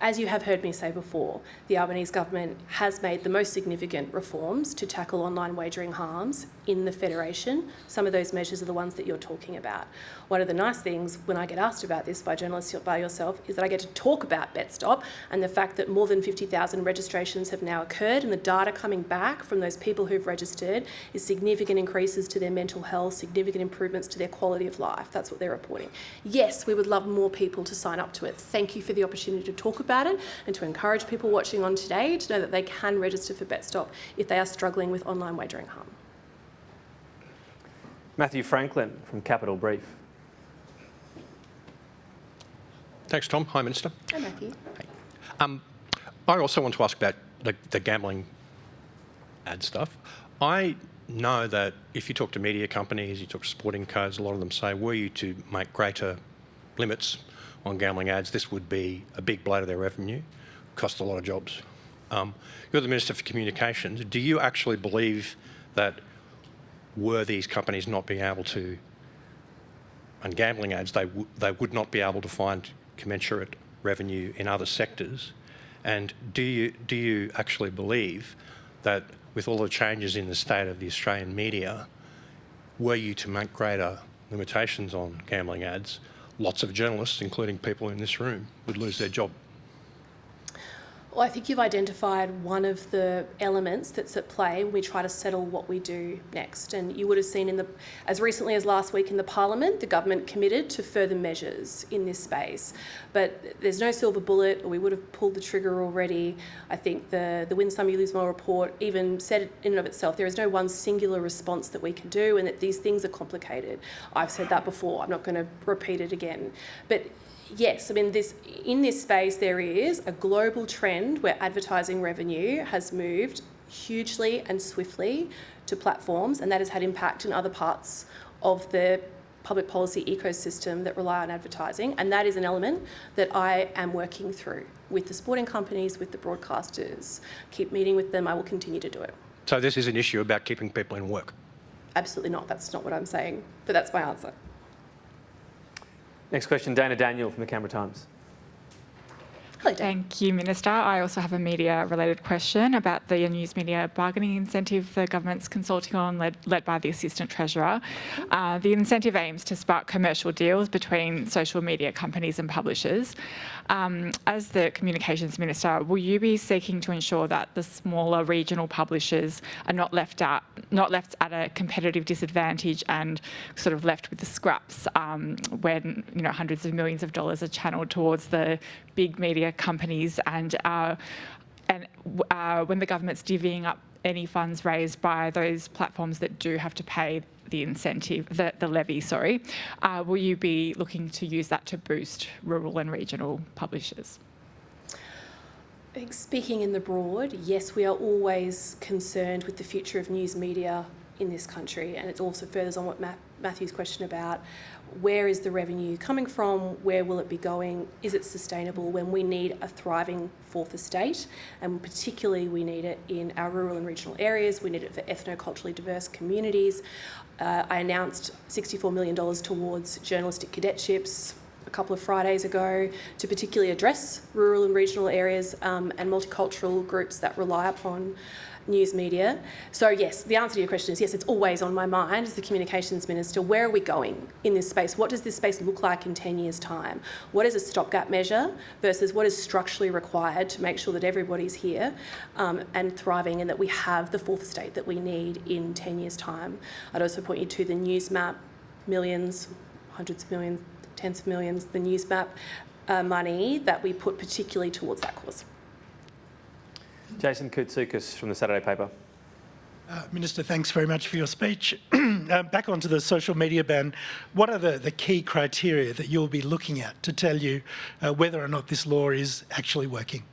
As you have heard me say before, the Albanese government has made the most significant reforms to tackle online wagering harms in the Federation. Some of those measures are the ones that you're talking about. One of the nice things when I get asked about this by journalists by yourself is that I get to talk about BetStop and the fact that more than 50,000 registrations have now occurred, and the data coming back from those people who've registered is significant increases to their mental health, significant improvements to their quality of life. That's what they're reporting. Yes, we would love more people to sign up to it. Thank you for the opportunity to talk about it and to encourage people watching on today to know that they can register for BetStop if they are struggling with online wagering harm. Matthew Franklin from Capital Brief. Thanks, Tom. Hi, Minister. Hi, Matthew. Hey. I also want to ask about the gambling ad stuff. I know that if you talk to media companies, you talk to sporting codes, a lot of them say, were you to make greater limits on gambling ads, this would be a big blow to their revenue, cost a lot of jobs. You're the Minister for Communications. Do you actually believe that were these companies not being able to, on gambling ads, they would not be able to find commensurate revenue in other sectors? And do you actually believe that with all the changes in the state of the Australian media, were you to make greater limitations on gambling ads, lots of journalists, including people in this room, would lose their job. Well, I think you've identified one of the elements that's at play when we try to settle what we do next. And you would have seen as recently as last week in the Parliament, the government committed to further measures in this space. But there's no silver bullet, or we would have pulled the trigger already. I think the Win Some You Lose More report even said in and of itself, there is no one singular response that we can do, and that these things are complicated. I've said that before, I'm not going to repeat it again. But yes, I mean, in this space there is a global trend where advertising revenue has moved hugely and swiftly to platforms, and that has had impact in other parts of the public policy ecosystem that rely on advertising, and that is an element that I am working through with the sporting companies, with the broadcasters. Keep meeting with them, I will continue to do it. So this is an issue about keeping people in work? Absolutely not, that's not what I'm saying, but that's my answer. Next question, Dana Daniel from the Canberra Times. Hello, Thank you, Minister. I also have a media-related question about the news media bargaining incentive the government's consulting on, led by the Assistant Treasurer. The incentive aims to spark commercial deals between social media companies and publishers. As the Communications Minister, will you be seeking to ensure that the smaller regional publishers are not left at a competitive disadvantage and sort of left with the scraps when hundreds of millions of dollars are channelled towards the big media companies, and when the government's divvying up any funds raised by those platforms that do have to pay the incentive, the levy, will you be looking to use that to boost rural and regional publishers? I think speaking in the broad, yes, we are always concerned with the future of news media in this country, and it also furthers on what Matthew's question about where is the revenue coming from, where will it be going, is it sustainable when we need a thriving fourth estate, and particularly we need it in our rural and regional areas, we need it for ethno-culturally diverse communities. I announced $64 million towards journalistic cadetships a couple of Fridays ago to particularly address rural and regional areas and multicultural groups that rely upon news media. So yes, the answer to your question is yes, it's always on my mind as the Communications Minister. Where are we going in this space? What does this space look like in 10 years' time? What is a stopgap measure versus what is structurally required to make sure that everybody's here and thriving, and that we have the fourth estate that we need in 10 years' time? I'd also point you to the news map, millions, hundreds of millions, tens of millions, the news map money that we put particularly towards that cause. Jason Koutsoukis from the Saturday paper. Minister, thanks very much for your speech. Back onto the social media ban, what are the key criteria that you'll be looking at to tell you whether or not this law is actually working?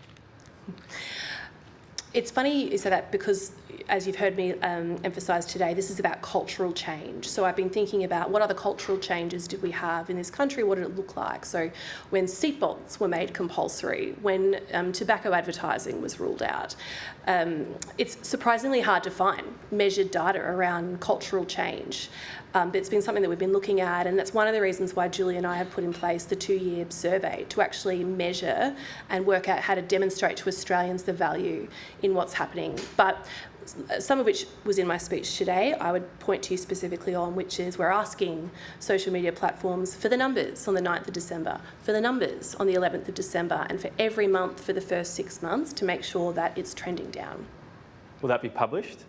It's funny you say that because, as you've heard me emphasise today, this is about cultural change. So I've been thinking about what other cultural changes did we have in this country, what did it look like? So when seatbelts were made compulsory, when tobacco advertising was ruled out, it's surprisingly hard to find measured data around cultural change. But it's been something that we've been looking at, and that's one of the reasons why Julie and I have put in place the 2-year survey to actually measure and work out how to demonstrate to Australians the value in what's happening. But some of which was in my speech today, I would point to you specifically on, which is we're asking social media platforms for the numbers on the 9th of December, for the numbers on the 11th of December, and for every month for the first 6 months to make sure that it's trending down. Will that be published?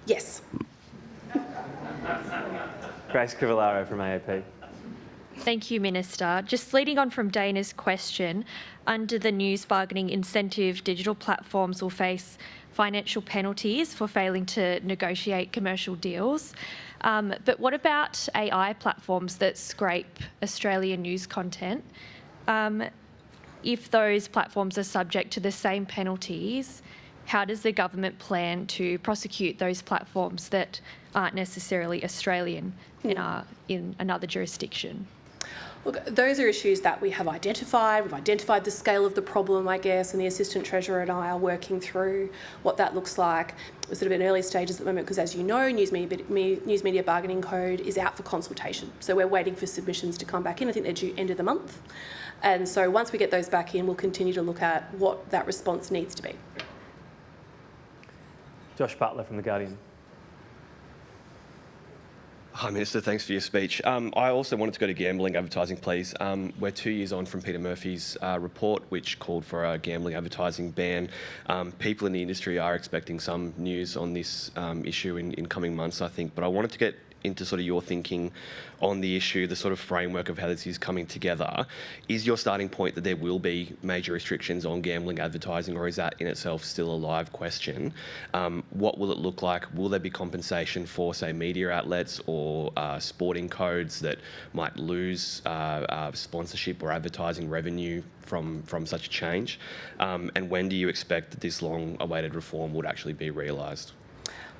Yes. Grace Crivellaro from AAP. Thank you, Minister. Just leading on from Dana's question, under the news bargaining incentive, digital platforms will face financial penalties for failing to negotiate commercial deals. But what about AI platforms that scrape Australian news content? If those platforms are subject to the same penalties, how does the government plan to prosecute those platforms that aren't necessarily Australian and are in another jurisdiction? Look, those are issues that we have identified. We've identified the scale of the problem, I guess, and the Assistant Treasurer and I are working through what that looks like. We're sort of in early stages at the moment because, as you know, News Media Bargaining Code is out for consultation. So we're waiting for submissions to come back in. I think they're due end of the month. And so once we get those back in, we'll continue to look at what that response needs to be. Josh Butler from The Guardian. Hi, Minister. Thanks for your speech. I also wanted to go to gambling advertising, please. We're 2 years on from Peter Murphy's report, which called for a gambling advertising ban. People in the industry are expecting some news on this issue in coming months, I think. But I wanted to get into sort of your thinking on the issue, the sort of framework of how this is coming together. Is your starting point that there will be major restrictions on gambling advertising, or is that in itself still a live question? What will it look like? Will there be compensation for, say, media outlets or sporting codes that might lose sponsorship or advertising revenue from such a change? And when do you expect that this long-awaited reform would actually be realised?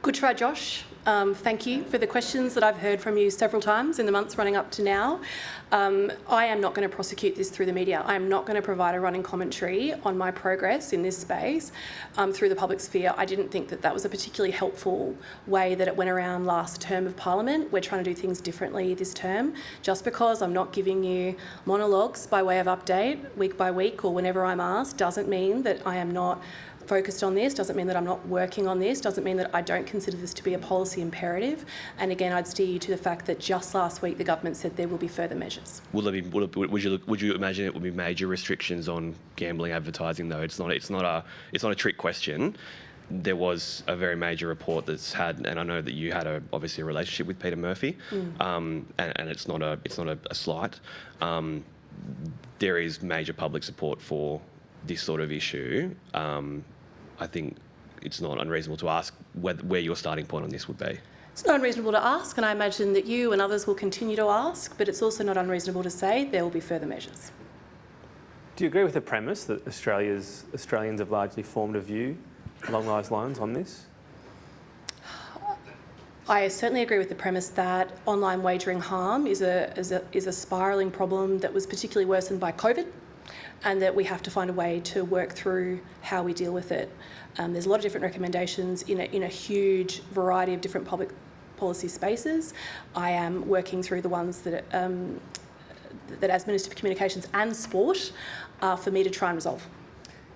Good try, Josh. Thank you for the questions that I've heard from you several times in the months running up to now. I am not going to prosecute this through the media. I am not going to provide a running commentary on my progress in this space through the public sphere. I didn't think that that was a particularly helpful way that it went around last term of Parliament. We're trying to do things differently this term. Just because I'm not giving you monologues by way of update week by week or whenever I'm asked doesn't mean that I am not focused on this, doesn't mean that I'm not working on this, doesn't mean that I don't consider this to be a policy imperative. And again, I'd steer you to the fact that just last week the government said there will be further measures. Would you imagine it will be major restrictions on gambling advertising though? It's not a trick question. There was a very major report that's had, and I know that you had obviously a relationship with Peter Murphy, and it's not a slight. There is major public support for this sort of issue. I think it's not unreasonable to ask where your starting point on this would be. It's not unreasonable to ask, and I imagine that you and others will continue to ask, but it's also not unreasonable to say there will be further measures. Do you agree with the premise that Australians have largely formed a view along those lines on this? I certainly agree with the premise that online wagering harm is a spiralling problem that was particularly worsened by COVID, and that we have to find a way to work through how we deal with it. There's a lot of different recommendations in a huge variety of different public policy spaces. I am working through the ones that as Minister for Communications and Sport are for me to try and resolve.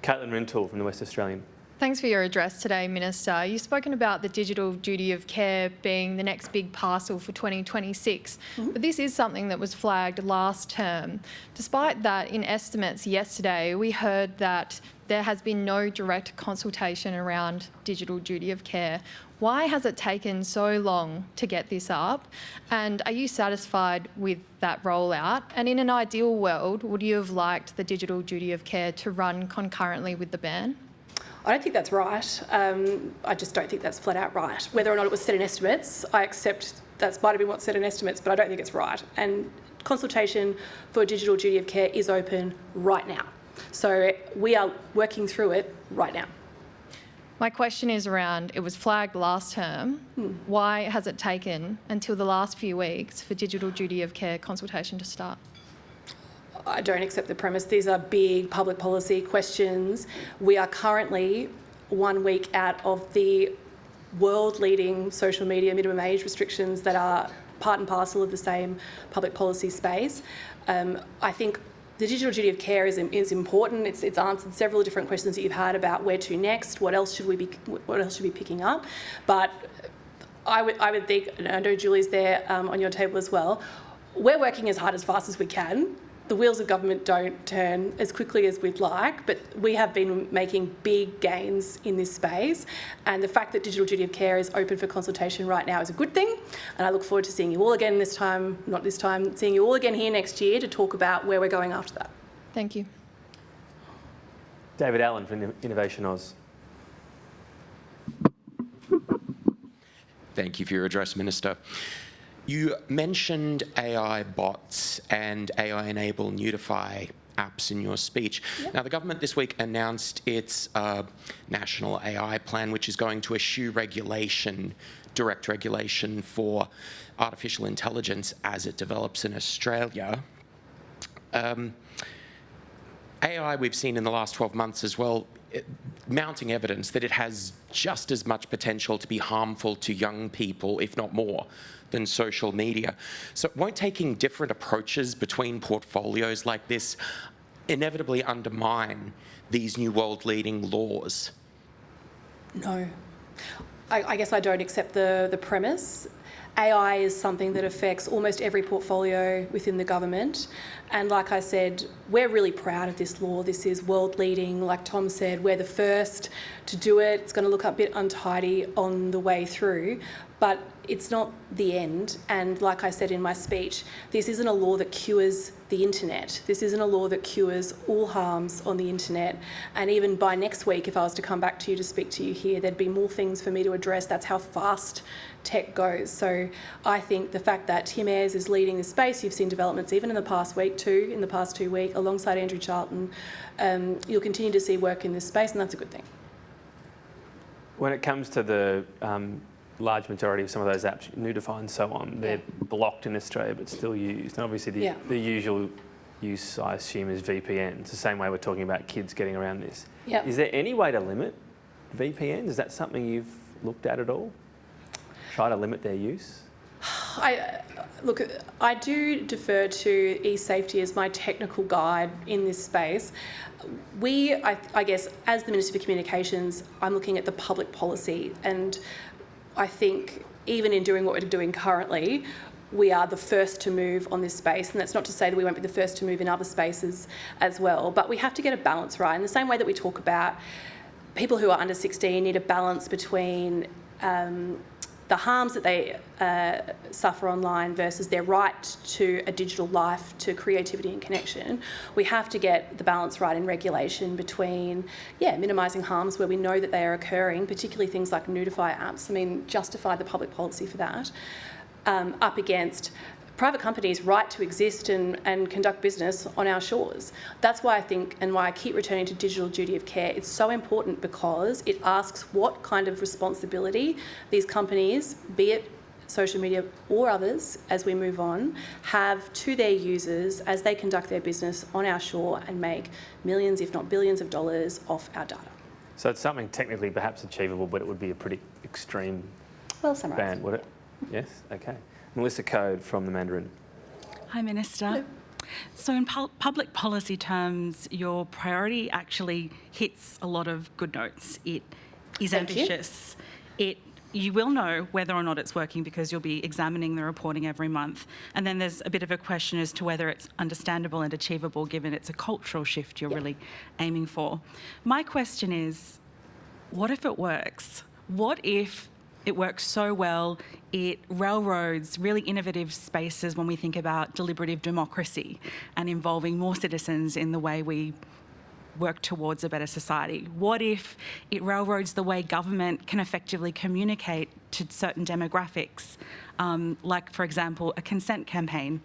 Caitlin Rintoul from the West Australian. Thanks for your address today, Minister. You've spoken about the digital duty of care being the next big parcel for 2026, but this is something that was flagged last term. Despite that, in estimates yesterday, we heard that there has been no direct consultation around digital duty of care. Why has it taken so long to get this up? And are you satisfied with that rollout? And in an ideal world, would you have liked the digital duty of care to run concurrently with the ban? I don't think that's right. I just don't think that's flat out right. Whether or not it was set in estimates, I accept that might have been what's set in estimates, but I don't think it's right. And consultation for digital duty of care is open right now. So we are working through it right now. My question is around, it was flagged last term. Why has it taken until the last few weeks for digital duty of care consultation to start? I don't accept the premise. These are big public policy questions. We are currently 1 week out of the world-leading social media minimum age restrictions that are part and parcel of the same public policy space. I think the digital duty of care is important. It's answered several different questions that you've had about where to next, what else should we be picking up. But I would think, and I know Julie's there on your table as well, we're working as hard as fast as we can. The wheels of government don't turn as quickly as we'd like, but we have been making big gains in this space. And the fact that digital duty of care is open for consultation right now is a good thing. And I look forward to seeing you all again seeing you all again here next year to talk about where we're going after that. Thank you. David Allen from Innovation Oz. Thank you for your address, Minister. You mentioned AI bots and AI-enabled Notify apps in your speech. Yep. Now, the government this week announced its national AI plan, which is going to eschew direct regulation for artificial intelligence as it develops in Australia. AI, we've seen in the last 12 months as well, mounting evidence that it has just as much potential to be harmful to young people, if not more, than social media. So won't taking different approaches between portfolios like this inevitably undermine these new world-leading laws? No. I guess I don't accept the premise. AI is something that affects almost every portfolio within the government. And like I said, we're really proud of this law. This is world leading. Like Tom said, we're the first to do it. It's going to look a bit untidy on the way through, but it's not the end. And like I said in my speech, this isn't a law that cures the internet. This isn't a law that cures all harms on the internet. And even by next week, if I was to come back to you to speak to you here, there'd be more things for me to address. That's how fast tech goes. So I think the fact that Tim Ayres is leading this space, you've seen developments even in the past week too, in the past 2 weeks, alongside Andrew Charlton, you'll continue to see work in this space, and that's a good thing. When it comes to the large majority of some of those apps, Nudify and so on, they're blocked in Australia but still used. And obviously the usual use, I assume, is VPN. It's the same way we're talking about kids getting around this. Yep. Is there any way to limit VPNs? Is that something you've looked at all? Try to limit their use? Look, I do defer to eSafety as my technical guide in this space. I guess, as the Minister for Communications, I'm looking at the public policy, and I think even in doing what we're doing currently, we are the first to move on this space, and that's not to say that we won't be the first to move in other spaces as well, but we have to get a balance right. In the same way that we talk about people who are under 16 need a balance between the harms that they suffer online versus their right to a digital life, to creativity and connection. We have to get the balance right in regulation between, minimising harms where we know that they are occurring, particularly things like Nudify apps. I mean, justify the public policy for that, up against private companies' right to exist and conduct business on our shores. That's why I think, and why I keep returning to digital duty of care, it's so important, because it asks what kind of responsibility these companies, be it social media or others, as we move on, have to their users as they conduct their business on our shore and make millions, if not billions of dollars off our data. So it's something technically perhaps achievable, but it would be a pretty extreme ban, would it? Yes? Okay. Melissa Code from the Mandarin. Hi, Minister. Hello. So in public policy terms, your priority actually hits a lot of good notes. It is ambitious. You will know whether or not it's working because you'll be examining the reporting every month. And then there's a bit of a question as to whether it's understandable and achievable, given it's a cultural shift you're really aiming for. My question is, what if it works? What if it works so well, it railroads really innovative spaces when we think about deliberative democracy and involving more citizens in the way we work towards a better society? What if it railroads the way government can effectively communicate to certain demographics, like, for example, a consent campaign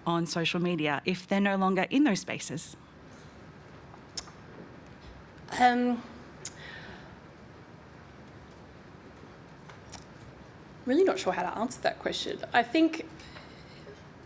on social media, if they're no longer in those spaces? Really not sure how to answer that question. I think,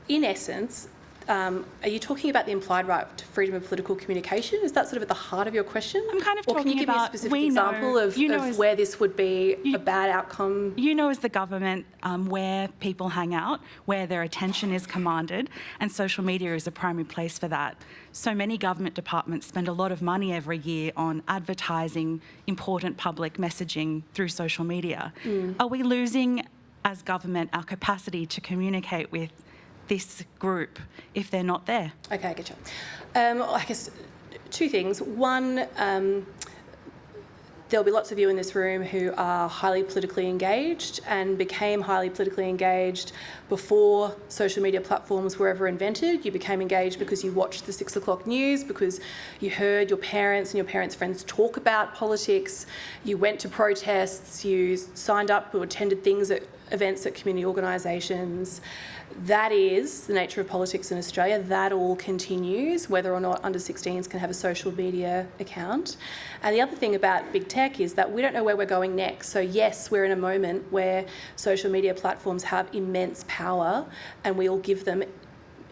in essence, are you talking about the implied right to freedom of political communication? Is that sort of at the heart of your question? I'm kind of or talking about... can you give me a specific example of where this would be a bad outcome? You know, as the government, where people hang out, where their attention is commanded, and social media is a primary place for that. So many government departments spend a lot of money every year on advertising important public messaging through social media. Are we losing, as government, our capacity to communicate with this group if they're not there? Okay, I get you. I guess two things. One, there'll be lots of you in this room who are highly politically engaged and became highly politically engaged before social media platforms were ever invented. You became engaged because you watched the 6 o'clock news, because you heard your parents and your parents' friends talk about politics. You went to protests, you signed up or attended events at community organisations. That is the nature of politics in Australia. That all continues, whether or not under 16s can have a social media account. And the other thing about big tech is that we don't know where we're going next. So yes, we're in a moment where social media platforms have immense power and we all give them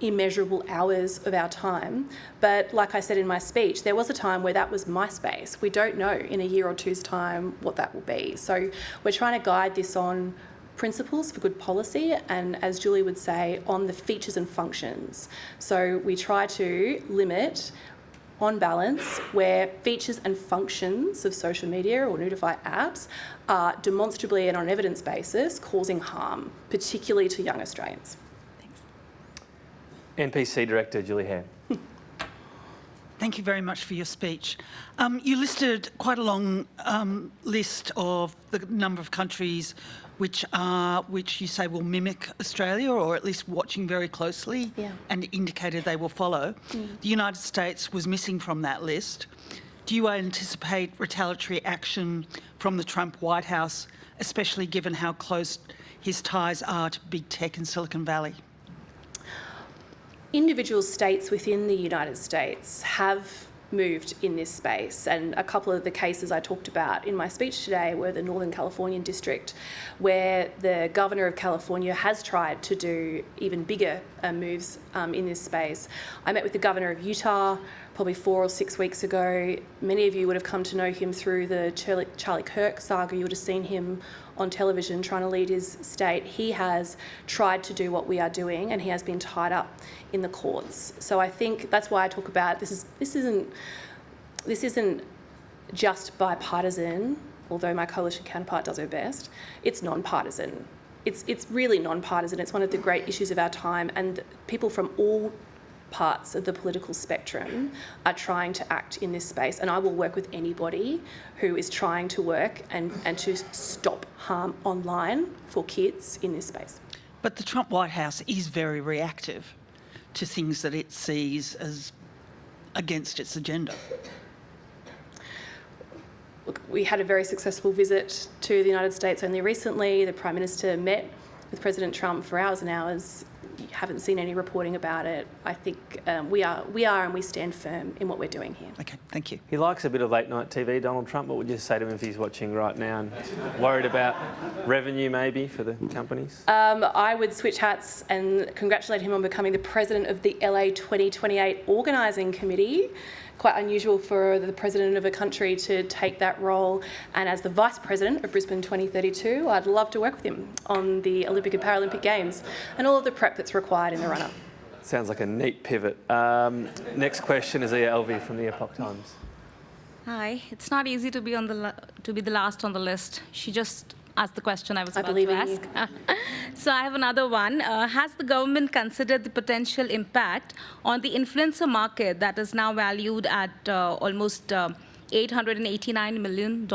immeasurable hours of our time. But like I said in my speech, there was a time where that was MySpace. We don't know in a year or two's time what that will be. So we're trying to guide this on principles for good policy and, as Julie would say, on the features and functions. So we try to limit on balance, where features and functions of social media or notify apps are demonstrably and on an evidence basis causing harm, particularly to young Australians. NPC Director Julie Hare. Thank you very much for your speech. You listed quite a long list of the number of countries which you say will mimic Australia, or at least watching very closely, and indicated they will follow. The United States was missing from that list. Do you anticipate retaliatory action from the Trump White House, especially given how close his ties are to big tech in Silicon Valley? Individual states within the United States have moved in this space, and a couple of the cases I talked about in my speech today were the Northern Californian district, where the Governor of California has tried to do even bigger moves in this space. I met with the Governor of Utah probably 4 or 6 weeks ago. Many of you would have come to know him through the Charlie Kirk saga. You would have seen him on television trying to lead his state. He has tried to do what we are doing, and he has been tied up in the courts. So I think that's why I talk about this isn't just bipartisan, although my coalition counterpart does her best. It's non-partisan. It's really non-partisan. It's one of the great issues of our time, and people from all parts of the political spectrum are trying to act in this space, and I will work with anybody who is trying to work and to stop harm online for kids in this space. But the Trump White House is very reactive to things that it sees as against its agenda. Look, we had a very successful visit to the United States only recently. The Prime Minister met with President Trump for hours and hours. You haven't seen any reporting about it. I think we are and we stand firm in what we're doing here. Okay, thank you. He likes a bit of late night TV, Donald Trump. What would you say to him if he's watching right now and worried about revenue maybe for the companies? I would switch hats and congratulate him on becoming the president of the LA 2028 Organising Committee. Quite unusual for the president of a country to take that role. And as the vice president of Brisbane 2032, I'd love to work with him on the Olympic and Paralympic Games and all of the prep that's required in the run-up. Sounds like a neat pivot. Next question is Zia Elvey from the Epoch Times. Hi, it's not easy to be the last on the list. She just asked the question I was about to ask. So I have another one. Has the government considered the potential impact on the influencer market that is now valued at almost $889 million?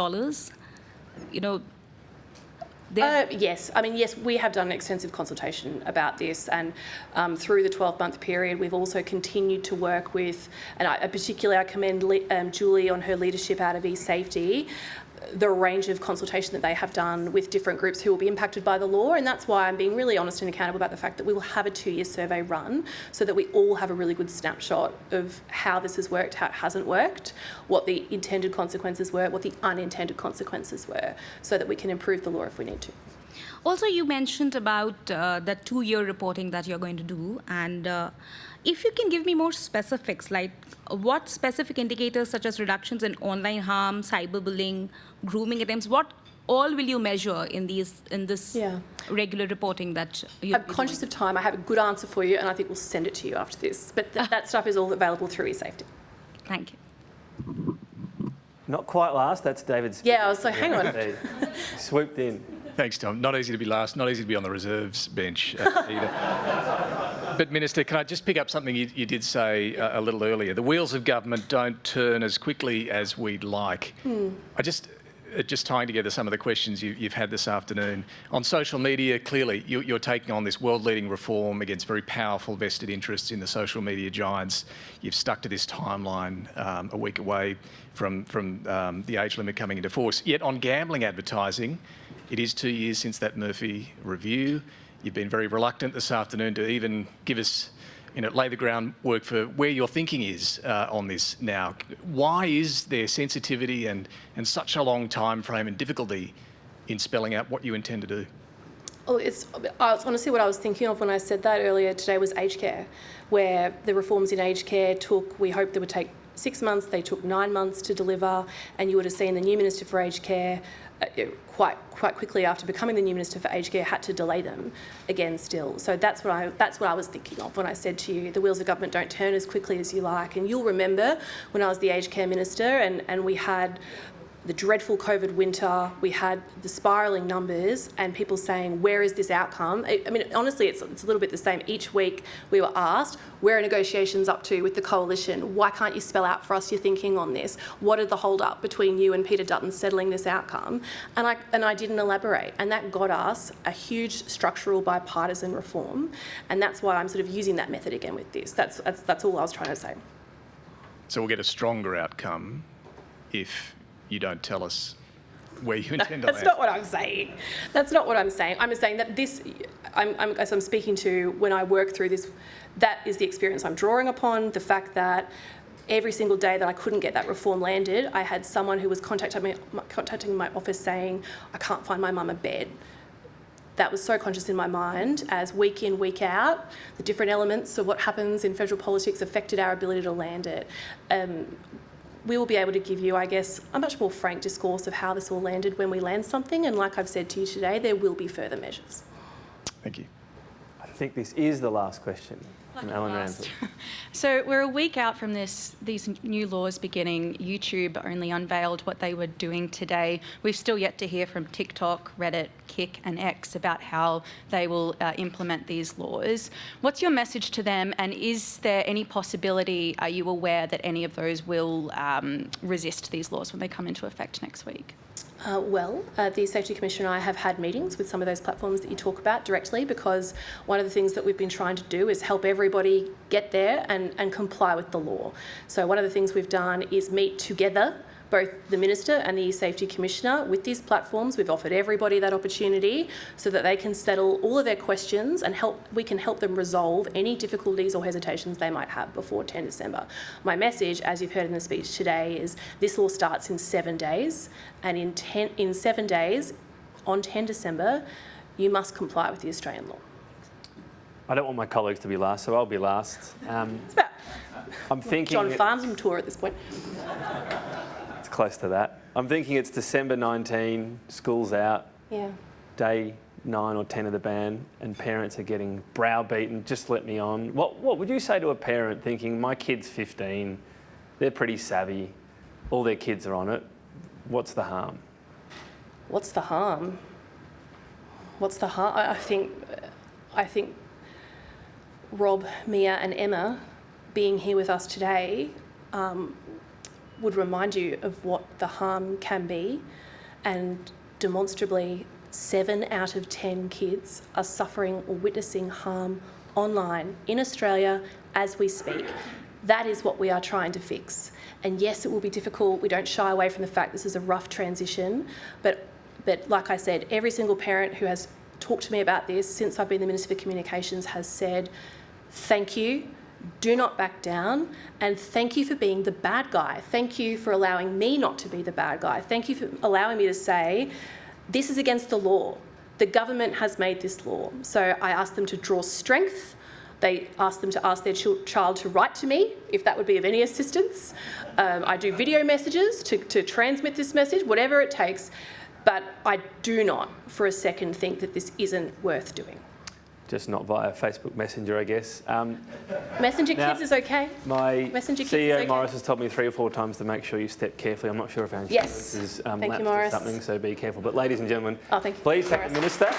You know, yes. I mean, yes, we have done an extensive consultation about this, and through the 12-month period, we've also continued to work with, and particularly I commend Julie on her leadership out of eSafety, the range of consultation that they have done with different groups who will be impacted by the law, and that's why I'm being really honest and accountable about the fact that we will have a 2-year survey run so that we all have a really good snapshot of how this has worked, how it hasn't worked, what the intended consequences were, what the unintended consequences were, so that we can improve the law if we need to. Also, you mentioned about that 2-year reporting that you're going to do, and if you can give me more specifics, like what specific indicators such as reductions in online harm, cyberbullying, grooming attempts, what all will you measure in this regular reporting that you? I'm conscious of time. I have a good answer for you, and I think we'll send it to you after this. But that stuff is all available through eSafety. Thank you. Not quite last. That's David. Yeah, I was like, hang on. Swooped in. Thanks, Tom. Not easy to be last, not easy to be on the reserves bench either. But, Minister, can I just pick up something you did say a little earlier? The wheels of government don't turn as quickly as we'd like. Just tying together some of the questions you've had this afternoon. On social media, clearly, you're taking on this world-leading reform against very powerful vested interests in the social media giants. You've stuck to this timeline a week away from the age limit coming into force. Yet on gambling advertising, it is 2 years since that Murphy review. You've been very reluctant this afternoon to even give us, lay the groundwork for where your thinking is on this now. Why is there sensitivity and such a long time frame and difficulty in spelling out what you intend to do? Well, honestly what I was thinking of when I said that earlier today was aged care, where the reforms in aged care we hoped they would take 6 months, they took 9 months to deliver, and you would have seen the new Minister for Aged Care quite quickly after becoming the new Minister for Aged Care, had to delay them again still. So that's what I was thinking of when I said to you, the wheels of government don't turn as quickly as you like. And you'll remember when I was the Aged Care Minister and we had the dreadful COVID winter, we had the spiralling numbers and people saying, where is this outcome? I mean, honestly, it's a little bit the same. Each week we were asked, where are negotiations up to with the coalition? Why can't you spell out for us your thinking on this? What are the hold-up between you and Peter Dutton settling this outcome? And I didn't elaborate. And that got us a huge structural bipartisan reform. And that's why I'm sort of using that method again with this. That's all I was trying to say. So we'll get a stronger outcome if you don't tell us where you intend to land. That's not what I'm saying. That's not what I'm saying. I'm saying that this, as I'm speaking to when I work through this, that is the experience I'm drawing upon, the fact that every single day that I couldn't get that reform landed, I had someone who was contacting my office saying, I can't find my mum a bed. That was so conscious in my mind as week in, week out, the different elements of what happens in federal politics affected our ability to land it. We will be able to give you, I guess, a much more frank discourse of how this all landed when we land something. And like I've said to you today, there will be further measures. Thank you. I think this is the last question from Alan Ramsey. So we're a week out from these new laws beginning. YouTube only unveiled what they were doing today. We've still yet to hear from TikTok, Reddit, Kik and X about how they will implement these laws. What's your message to them, and is there any possibility, are you aware that any of those will resist these laws when they come into effect next week? The Safety Commissioner and I have had meetings with some of those platforms that you talk about directly, because one of the things that we've been trying to do is help everybody get there and comply with the law. So one of the things we've done is meet together, both the Minister and the Safety Commissioner, with these platforms. We've offered everybody that opportunity so that they can settle all of their questions and we can help them resolve any difficulties or hesitations they might have before 10 December. My message, as you've heard in the speech today, is this law starts in 7 days, and in 7 days, on 10 December, you must comply with the Australian law. I don't want my colleagues to be last, so I'll be last. I'm thinking John Farnham tour at this point. It's close to that. I'm thinking it's December 19, school's out, day 9 or 10 of the ban, and parents are getting browbeaten, just let me on. What would you say to a parent thinking, my kid's 15, they're pretty savvy, all their kids are on it, what's the harm? What's the harm? What's the harm? I think Rob, Mia and Emma being here with us today would remind you of what the harm can be, and demonstrably 7 out of 10 kids are suffering or witnessing harm online in Australia as we speak. That is what we are trying to fix. And yes, it will be difficult. We don't shy away from the fact this is a rough transition, but like I said, every single parent who has talked to me about this since I've been the Minister for Communications has said, thank you, do not back down, and thank you for being the bad guy. Thank you for allowing me not to be the bad guy. Thank you for allowing me to say, this is against the law. The government has made this law. So I asked them to draw strength. They asked them to ask their child to write to me, if that would be of any assistance. I do video messages to transmit this message, whatever it takes. But I do not for a second think that this isn't worth doing. Just not via Facebook Messenger, I guess. Messenger Kids is okay. My Messenger CEO, Kids is okay. Morris, has told me 3 or 4 times to make sure you step carefully. I'm not sure if our insurance is lapsed or something, so be careful. But ladies and gentlemen, thank you, please thank the Minister.